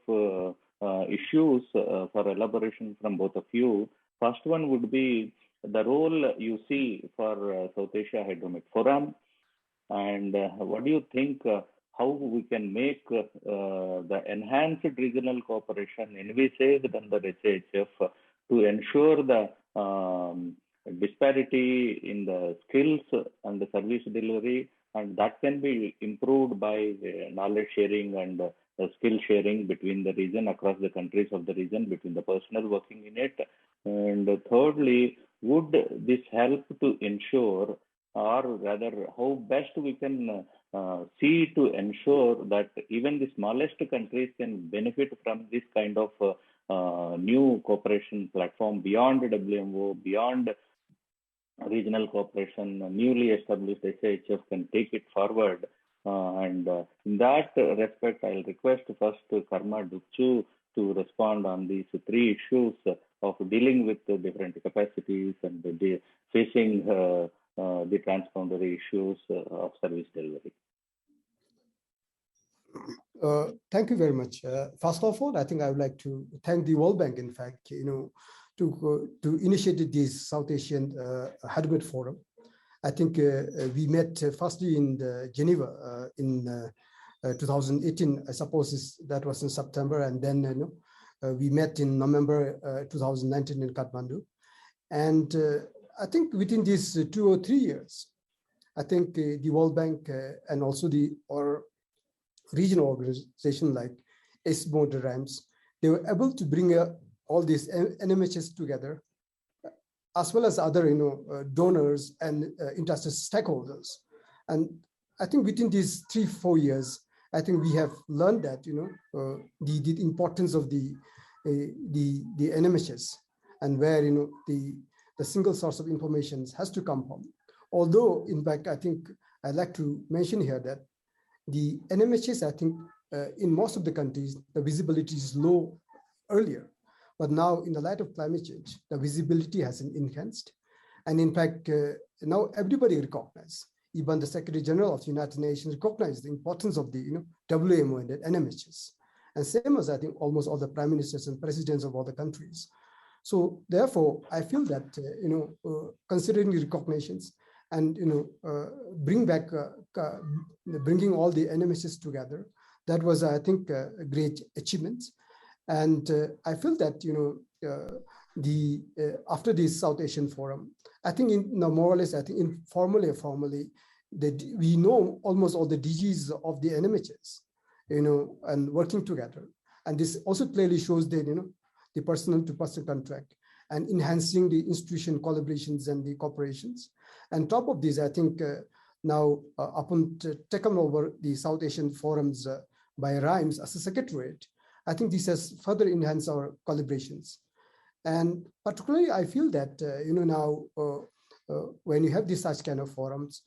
issues for elaboration from both of you. First one would be the role you see for South Asia Hydromet Forum, and what do you think how we can make the enhanced regional cooperation envisaged under SAHF to ensure the disparity in the skills and the service delivery, and that can be improved by knowledge sharing and skill sharing between the region, across the countries of the region, between the personnel working in it. And thirdly, would this help to ensure, or rather how best we can see to ensure that even the smallest countries can benefit from this kind of new cooperation platform beyond WMO, beyond regional cooperation, newly established SAHF can take it forward. And in that respect, I'll request first Karma Dupchu to respond on these three issues of dealing with the different capacities and facing the transboundary issues of service delivery. Thank you very much. First of all, I think I would like to thank the World Bank, in fact, to initiate this South Asian Hydromet Forum. I think we met firstly in Geneva in 2018. I suppose that was in September, and then we met in November 2019 in Kathmandu. And I think within these 2 or 3 years, I think the World Bank and also our regional organization like ACE-Mode RAMS, they were able to bring all these NMHs together, as well as other donors and interested stakeholders. And I think within these 3-4 years, I think we have learned that the importance of the NMHs and where the single source of information has to come from. Although, in fact, I think I'd like to mention here that the NMHs, I think in most of the countries, the visibility is low earlier. But now, in the light of climate change, the visibility has been enhanced. And in fact, now everybody recognizes, even the Secretary General of the United Nations recognized the importance of the WMO and the NMHs. And same as I think almost all the prime ministers and presidents of all the countries. So therefore, I feel that, considering the recognitions and, bringing all the NMHs together, that was, I think, a great achievement. And I feel that, after this South Asian Forum, I think more or less, I think informally or formally, we know almost all the DGs of the NMHs, and working together. And this also clearly shows that, the person-to-person contract and enhancing the institution collaborations and the cooperations. And top of this, I think now upon taking over the South Asian Forums by RIMES as a secretariat, I think this has further enhanced our collaborations. And particularly, I feel that, now when you have these such kind of forums,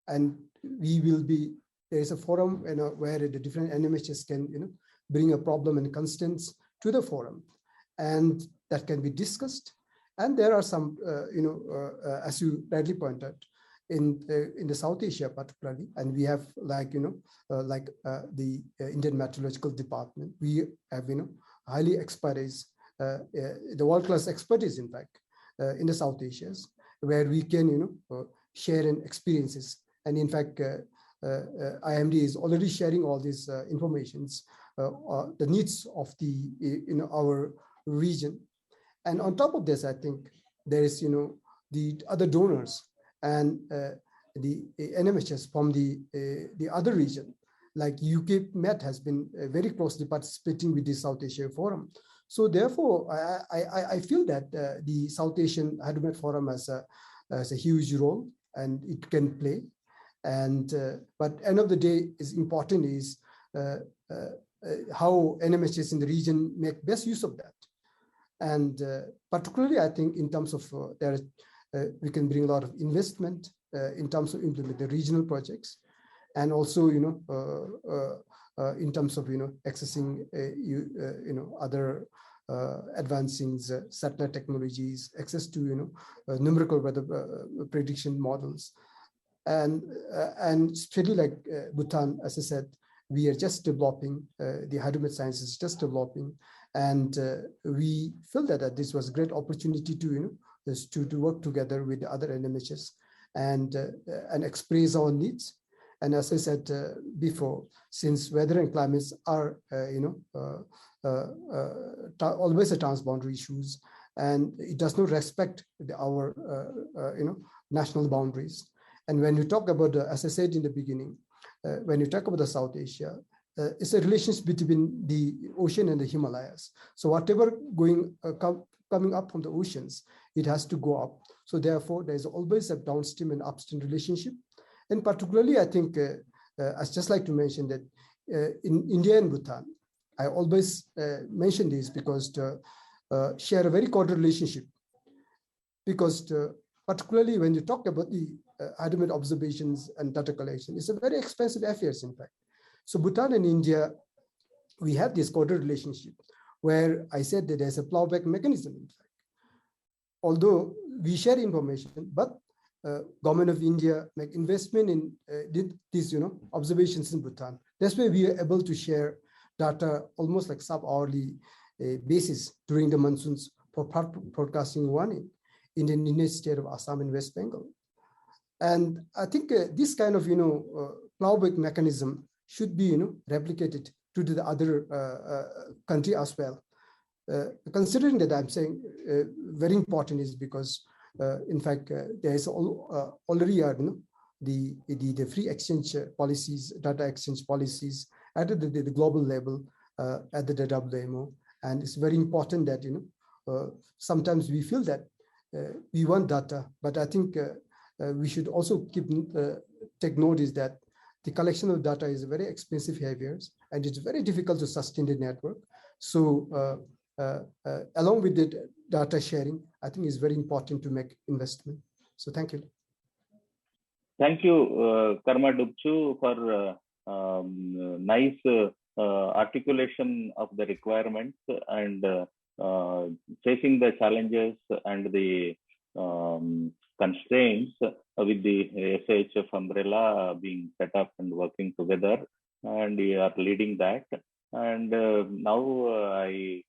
and there is a forum where the different NMHs can bring a problem and constants to the forum, and that can be discussed. And there are some, as you rightly pointed, in the South Asia particularly, and we have the Indian Meteorological Department, we have highly expertise, the world-class expertise, in fact, in the South Asias, where we can share in experiences. And in fact, IMD is already sharing all these informations, the needs of our region. And on top of this, I think there is the other donors and the NMHs from the other region, like UK Met has been very closely participating with the South Asia Forum. So therefore, I feel that the South Asian Hydromet Forum has a huge role, and it can play. And but end of the day is important is how NMHS in the region make best use of that. And particularly, I think in terms of we can bring a lot of investment in terms of implement the regional projects, and also in terms of accessing other advancing satellite technologies, access to numerical weather prediction models, and especially like Bhutan, as I said, we are just developing the hydromet science is just developing, and we feel that this was a great opportunity to to work together with the other NMHS and express our needs. And as I said before, since weather and climates are always a transboundary issues, and it does not respect our national boundaries. And when you talk about, as I said in the beginning, when you talk about the South Asia, it's a relationship between the ocean and the Himalayas. So whatever coming up from the oceans, it has to go up. So therefore, there's always a downstream and upstream relationship. And particularly, I think I'd just like to mention that in India and Bhutan, I always mention this because to share a very cordial relationship. Because particularly when you talk about the hydromet observations and data collection, it's a very expensive affair, in fact. So Bhutan and India, we have this cordial relationship where I said that there's a plowback mechanism, in fact. Although we share information, but government of India make investment in did these observations in Bhutan. That's why we are able to share data almost like sub-hourly basis during the monsoons for broadcasting warning in the Indian state of Assam and West Bengal. And I think this kind of plowback mechanism should be replicated to the other country as well. Considering that, I'm saying very important is because in fact there is already the free exchange policies, data exchange policies at the global level at the WMO, and it's very important that sometimes we feel that we want data, but I think we should also take notice that the collection of data is very expensive behaviors, and it's very difficult to sustain the network. So along with the data sharing, I think it's very important to make investment. So thank you. Thank you, Karma Dupchu, for nice articulation of the requirements and facing the challenges and the constraints with the SAHF umbrella being set up and working together, and you are leading that. And now I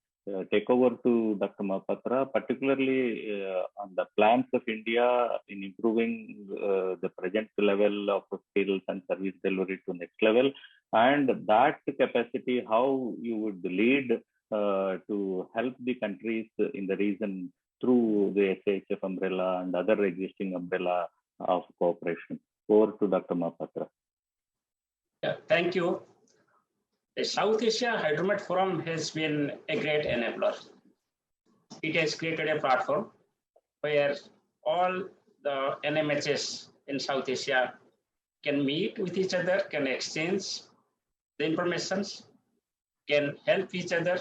take over to Dr. Mohapatra, particularly on the plans of India in improving the present level of skills and service delivery to next level, and that capacity, how you would lead to help the countries in the region through the SAHF umbrella and other existing umbrella of cooperation. Over to Dr. Mohapatra. Yeah, thank you. The South Asia Hydromet Forum has been a great enabler. It has created a platform where all the NMHS in South Asia can meet with each other, can exchange the information, can help each other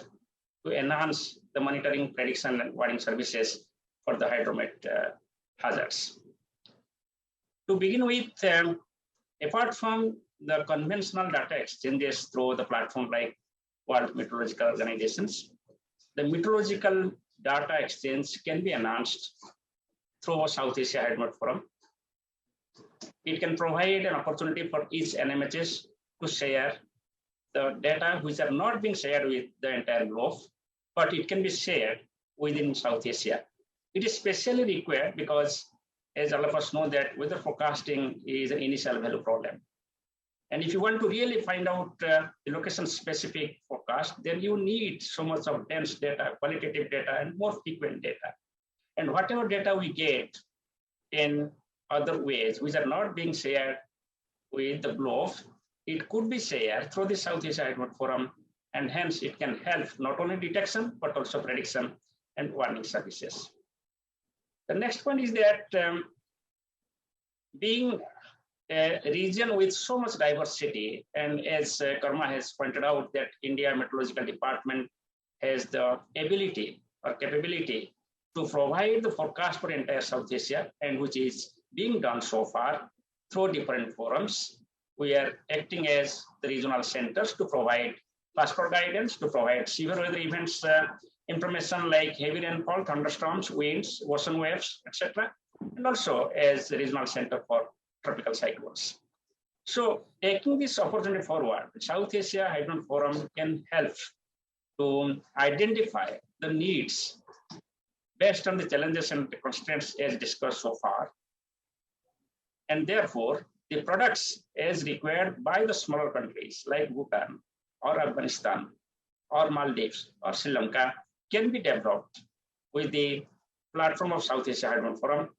to enhance the monitoring, prediction, and warning services for the hydromet hazards. To begin with, apart from the conventional data exchanges through the platform like World Meteorological Organizations, the meteorological data exchange can be enhanced through South Asia Hydromet Forum. It can provide an opportunity for each NMHS to share the data which are not being shared with the entire globe, but it can be shared within South Asia. It is specially required because, as all of us know, that weather forecasting is an initial value problem. And if you want to really find out the location-specific forecast, then you need so much of dense data, qualitative data, and more frequent data. And whatever data we get in other ways, which are not being shared with the globe, it could be shared through the South Asia Hydromet Forum, and hence it can help not only detection, but also prediction and warning services. The next one is that being a region with so much diversity, and as Karma has pointed out, that India Meteorological Department has the ability or capability to provide the forecast for entire South Asia, and which is being done so far through different forums. We are acting as the regional centers to provide cluster guidance, to provide severe weather events information like heavy rainfall, thunderstorms, winds, ocean waves, etc., and also as the regional center for tropical cyclones. So taking this opportunity forward, South Asia Hydromet Forum can help to identify the needs based on the challenges and the constraints as discussed so far. And therefore, the products as required by the smaller countries like Bhutan or Afghanistan or Maldives or Sri Lanka can be developed with the platform of South Asia Hydromet Forum.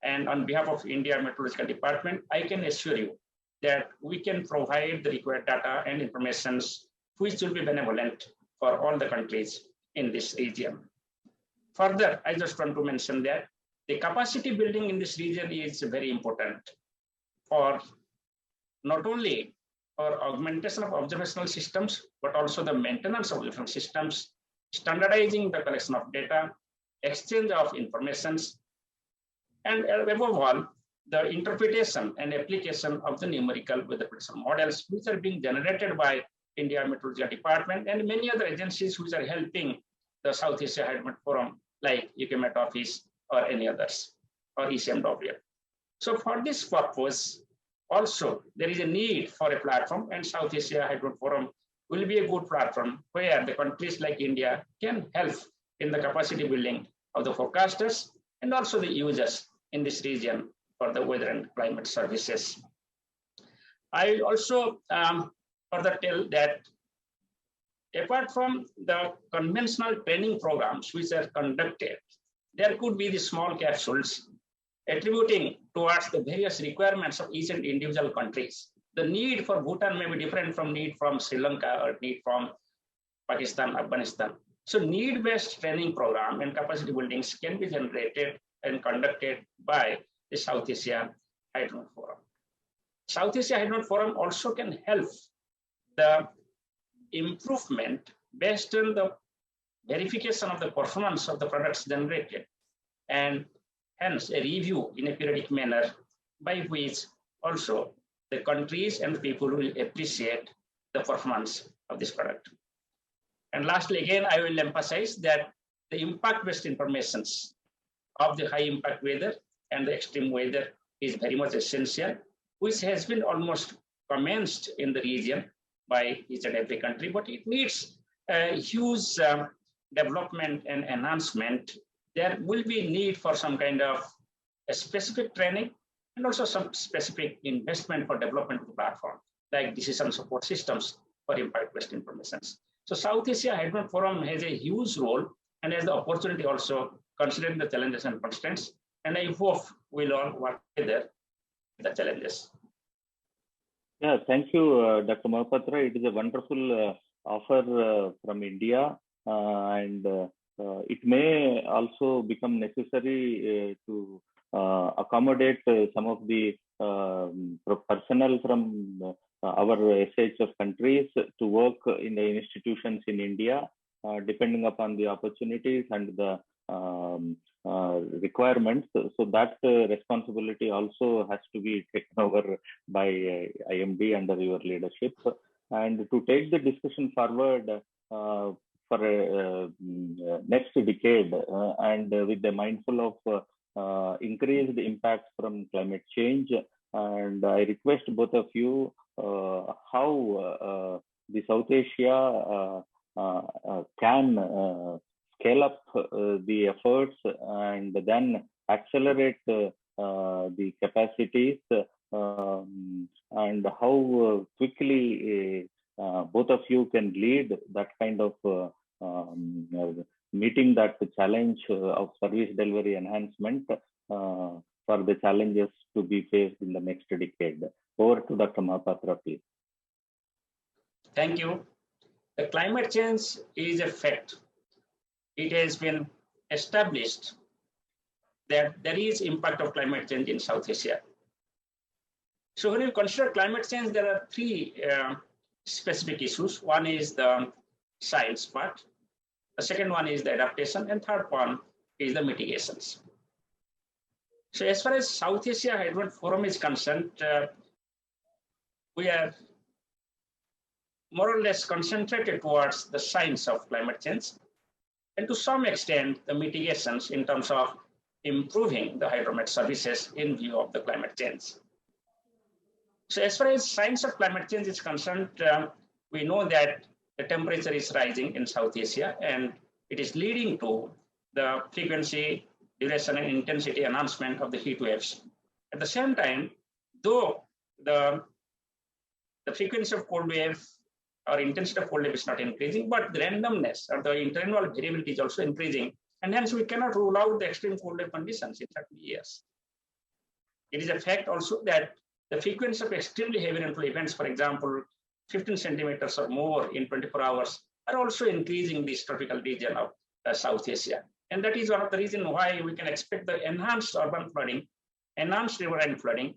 And on behalf of India Meteorological Department, I can assure you that we can provide the required data and information which will be benevolent for all the countries in this region. Further, I just want to mention that the capacity building in this region is very important for not only for augmentation of observational systems, but also the maintenance of different systems, standardizing the collection of data, exchange of informations, and above all, the interpretation and application of the numerical weather prediction models, which are being generated by India Meteorological Department and many other agencies which are helping the South Asia Hydromet Forum, like UK Met Office or any others, or ECMW. So for this purpose, also there is a need for a platform, and South Asia Hydromet Forum will be a good platform where the countries like India can help in the capacity building of the forecasters and also the users in this region for the weather and climate services. I will also further tell that apart from the conventional training programs which are conducted, there could be the small capsules attributing towards the various requirements of each and individual countries. The need for Bhutan may be different from need from Sri Lanka or need from Pakistan, Afghanistan. So need-based training program and capacity buildings can be generated and conducted by the South Asia Hydromet Forum. South Asia Hydromet Forum also can help the improvement based on the verification of the performance of the products generated, and hence a review in a periodic manner by which also the countries and people will appreciate the performance of this product. And lastly, again, I will emphasize that the impact-based informations of the high impact weather and the extreme weather is very much essential, which has been almost commenced in the region by each and every country, but it needs a huge development and enhancement. There will be need for some kind of a specific training and also some specific investment for development of the platform, like decision support systems for impact-based information. So South Asia Hydromet Forum has a huge role and has the opportunity also considering the challenges and constraints. And I hope we'll all work together with the challenges. Yeah, thank you, Dr. Mohapatra. It is a wonderful offer from India, and it may also become necessary to accommodate some of the personnel from our SHF countries to work in the institutions in India, depending upon the opportunities and the requirements. So that responsibility also has to be taken over by IMD under your leadership. And to take the discussion forward for next decade, and with the mindful of increased impacts from climate change, and I request both of you how the South Asia can scale up the efforts and then accelerate the capacities, and how quickly both of you can lead that kind of meeting that challenge of service delivery enhancement for the challenges to be faced in the next decade. Over to Dr. Mohapatra, please. Thank you. The climate change is a fact. It has been established that there is impact of climate change in South Asia. So when you consider climate change, there are three specific issues. One is the science part. The second one is the adaptation, and third one is the mitigations. So as far as South Asia Hydromet Forum is concerned, we are more or less concentrated towards the science of climate change, and to some extent, the mitigations in terms of improving the hydromet services in view of the climate change. So as far as science of climate change is concerned, we know that the temperature is rising in South Asia, and it is leading to the frequency, duration, and intensity enhancement of the heat waves. At the same time, though the frequency of cold wave or intensity of cold wave is not increasing, but the randomness or the interannual variability is also increasing, and hence we cannot rule out the extreme cold wave conditions in 30 years. It is a fact also that the frequency of extremely heavy rainfall events, for example, 15 centimeters or more in 24 hours, are also increasing in this tropical region of South Asia. And that is one of the reasons why we can expect the enhanced urban flooding, enhanced riverine flooding,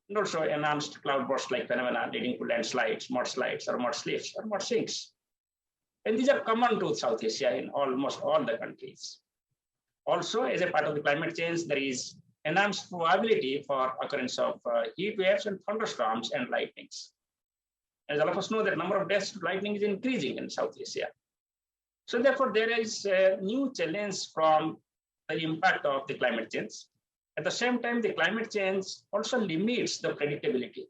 and also enhanced cloudburst-like phenomena leading to landslides, mudslides, or mudslips, or mudsinks. And these are common to South Asia in almost all the countries. Also, as a part of the climate change, there is enhanced probability for occurrence of heat waves and thunderstorms and lightnings. As all of us know, the number of deaths to lightning is increasing in South Asia. So therefore, there is a new challenge from the impact of the climate change. At the same time, the climate change also limits the predictability.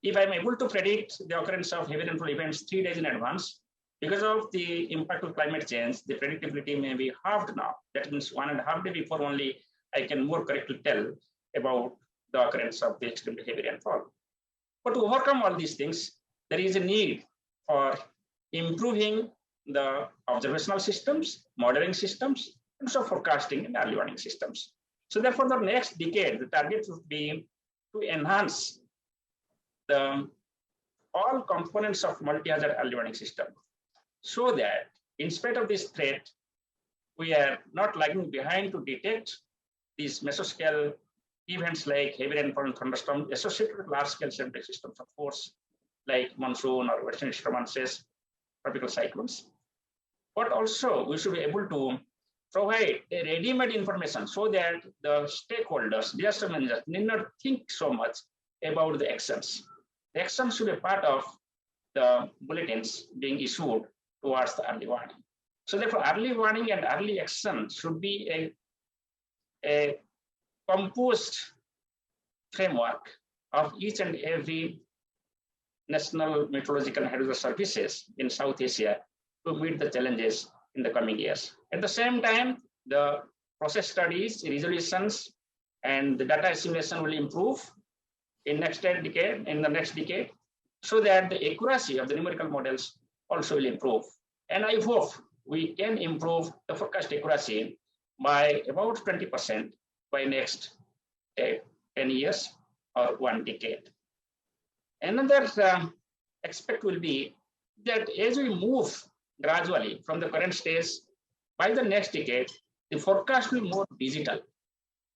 If I'm able to predict the occurrence of heavy rainfall events 3 days in advance, because of the impact of climate change, the predictability may be halved now. That means 1.5 days before only I can more correctly tell about the occurrence of the extremely heavy rainfall. But to overcome all these things, there is a need for improving the observational systems, modeling systems, and also forecasting and early warning systems. So therefore, the next decade, the target would be to enhance all components of multi-hazard early warning system, so that in spite of this threat, we are not lagging behind to detect these mesoscale events like heavy rainfall and thunderstorms associated with large-scale central systems, of course, like monsoon or western disturbances, tropical cyclones. But also, we should be able to provide a ready-made information so that the stakeholders, disaster managers, need not think so much about the actions. The actions should be part of the bulletins being issued towards the early warning. So therefore, early warning and early action should be a composed framework of each and every national meteorological and hydrological services in South Asia to meet the challenges in the coming years. At the same time, the process studies, resolutions, and the data assimilation will improve in the next decade, so that the accuracy of the numerical models also will improve. And I hope we can improve the forecast accuracy by about 20% by next 10 years or 1 decade. Another aspect will be that as we move gradually from the current stage, by the next decade, the forecast will be more digital.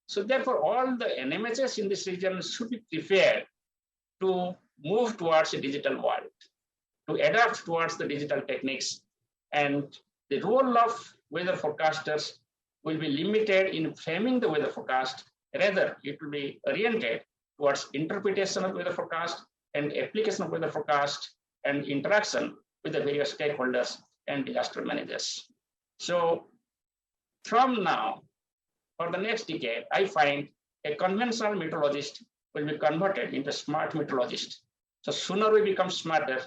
So therefore, all the NMHS in this region should be prepared to move towards a digital world, to adapt towards the digital techniques. And the role of weather forecasters will be limited in framing the weather forecast. Rather, it will be oriented towards interpretation of weather forecast and application of weather forecast and interaction with the various stakeholders and disaster managers. So from now, for the next decade, I find a conventional meteorologist will be converted into a smart meteorologist. So sooner we become smarter,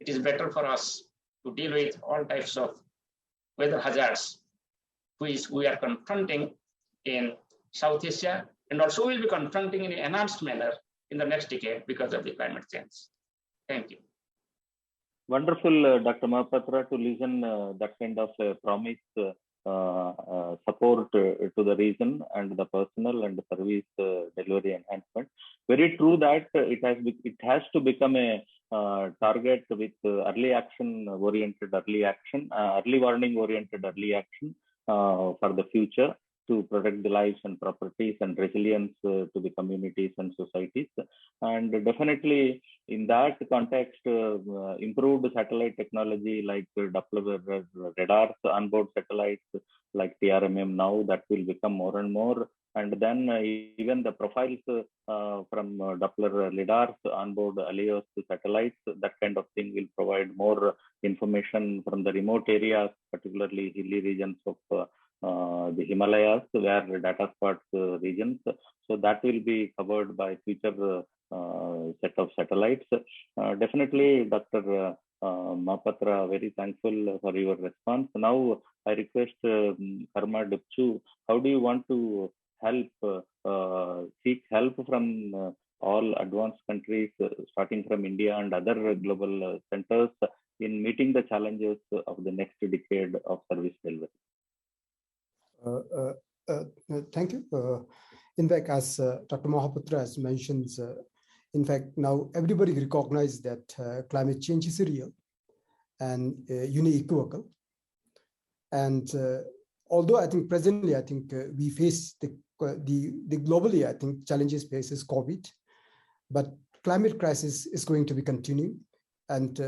it is better for us to deal with all types of weather hazards, which we are confronting in South Asia, and also will be confronting in an enhanced manner in the next decade because of the climate change. Thank you. Wonderful, Dr. Mohapatra, to listen that kind of promise, support to the region and the personal and the service delivery enhancement. Very true that it has to become a target with early action oriented early action, early warning oriented early action for the future. to protect the lives and properties and resilience to the communities and societies. And definitely in that context, improved satellite technology like Doppler radars onboard satellites like TRMM now, that will become more and more. And then even the profiles from Doppler lidars onboard Aleos satellites, that kind of thing will provide more information from the remote areas, particularly hilly regions of the Himalayas, where data spots regions. So that will be covered by future set of satellites. Definitely, Dr. Mohapatra, very thankful for your response. Now, I request Karma Dupchu, how do you want to help, seek help from all advanced countries, starting from India and other global centers in meeting the challenges of the next decade of service delivery? Thank you. In fact, as Dr. Mohapatra has mentioned, in fact, now everybody recognizes that climate change is real and unequivocal. And although I think presently, I think we face the globally, I think challenges faces COVID, but climate crisis is going to be continuing. And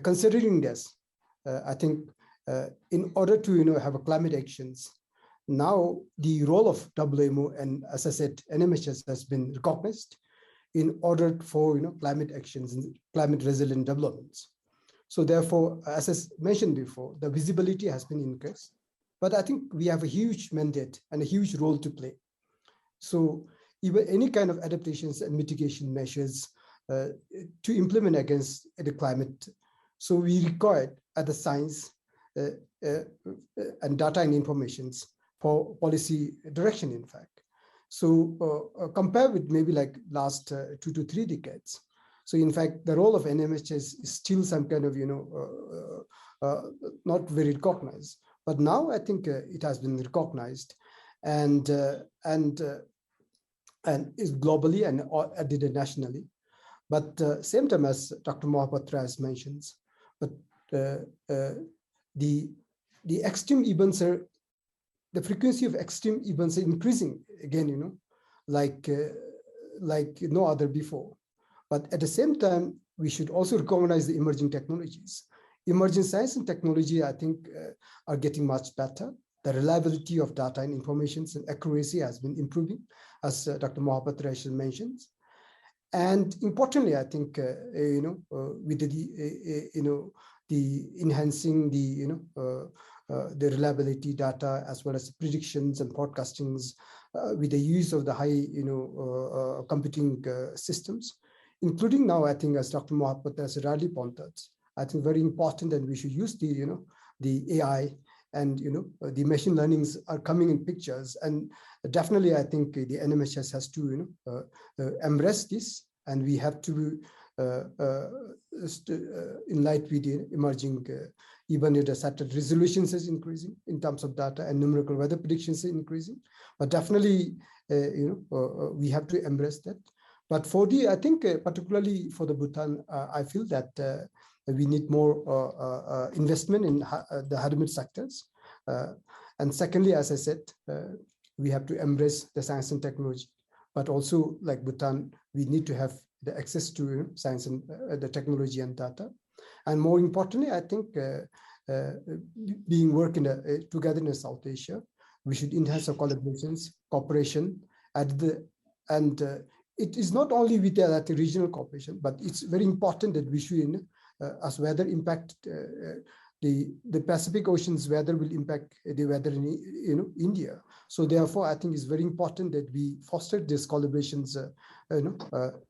considering this, I think in order to have a climate actions, now the role of WMO and, as I said, NMHS has been recognized in order for climate actions and climate resilient developments. So therefore, as I mentioned before, the visibility has been increased, but I think we have a huge mandate and a huge role to play. So even any kind of adaptations and mitigation measures to implement against the climate. So we require the science and data and informations for policy direction, in fact. So compared with maybe like last 2 to 3 decades. So in fact, the role of NMHS is still some kind of, not very recognized. But now I think it has been recognized and is globally and added nationally. But same time as Dr. Mohapatra has mentioned, but the extreme events are, the frequency of extreme events are increasing again, like no other before. But at the same time, we should also recognize the emerging technologies. Emerging science and technology, I think, are getting much better. The reliability of data and information and accuracy has been improving, as Dr. Mohapatra mentioned. And importantly, I think, with the enhancing the reliability data as well as predictions and forecastings with the use of the high, computing systems, including now, I think, as Dr. Mohapatra has rightly pointed, I think very important that we should use the AI and, the machine learnings are coming in pictures. And definitely, I think the NMHS has to, embrace this, and we have to, in light with the emerging, even if the satellite resolutions is increasing in terms of data and numerical weather predictions is increasing, but definitely, we have to embrace that. But for I think particularly for the Bhutan, I feel that we need more investment in the hydromet sectors. And secondly, as I said, we have to embrace the science and technology, but also like Bhutan, we need to have the access to science and the technology and data. And more importantly, I think being working together in South Asia, we should enhance our collaborations, cooperation, and it is not only with the regional cooperation, but it's very important that we should, as weather impact the Pacific Ocean's weather will impact the weather in India. So therefore, I think it's very important that we foster these collaborations,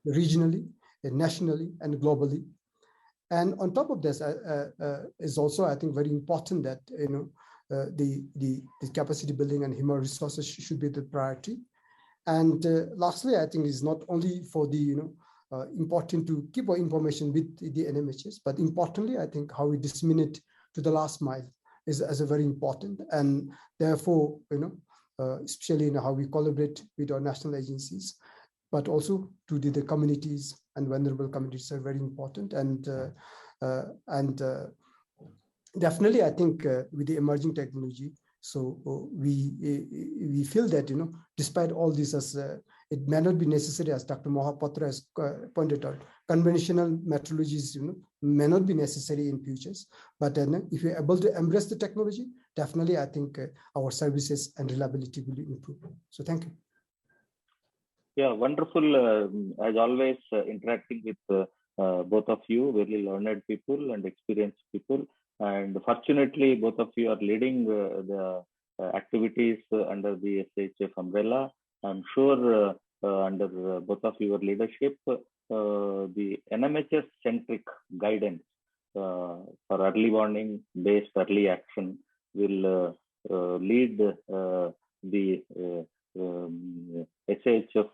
regionally, nationally, and globally. And on top of this, is also, I think, very important that the capacity building and human resources should be the priority. And lastly, I think is not only for the important to keep our information with the NMHS, but importantly, I think how we disseminate to the last mile is a very important. And therefore, especially in how we collaborate with our national agencies, but also to the communities and vulnerable communities are very important. And definitely, I think with the emerging technology, So we feel that, despite all this, it may not be necessary, as Dr. Mohapatra has pointed out, conventional metrologies, may not be necessary in futures. But if you're able to embrace the technology, definitely I think our services and reliability will improve. So thank you. Yeah, wonderful. As always, interacting with both of you, very learned people and experienced people. And fortunately, both of you are leading the activities under the SAHF umbrella. I'm sure under both of your leadership, the NMHS-centric guidance for early warning-based early action will lead the SAHF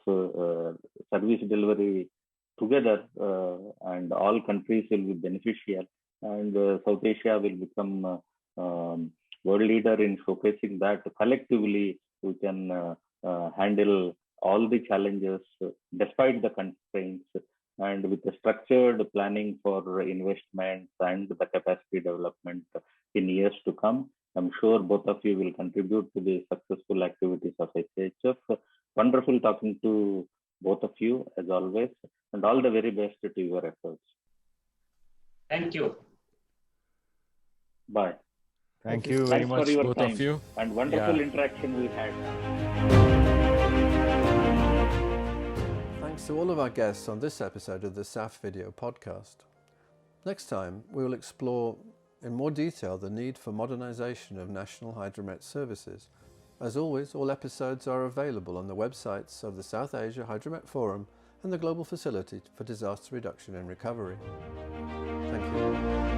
service delivery together, and all countries will be beneficial. And South Asia will become world leader in showcasing that collectively we can handle all the challenges despite the constraints, and with the structured planning for investments and the capacity development in years to come. I'm sure both of you will contribute to the successful activities of SAHF. Wonderful talking to both of you as always, and all the very best to your efforts. Thank you. Bye. Thank you very Thanks much, for your both time of you. and wonderful interaction we had. Thanks to all of our guests on this episode of the SAHF video podcast. Next time, we will explore in more detail the need for modernization of national hydromet services. As always, all episodes are available on the websites of the South Asia Hydromet Forum and the Global Facility for Disaster Reduction and Recovery. Thank you.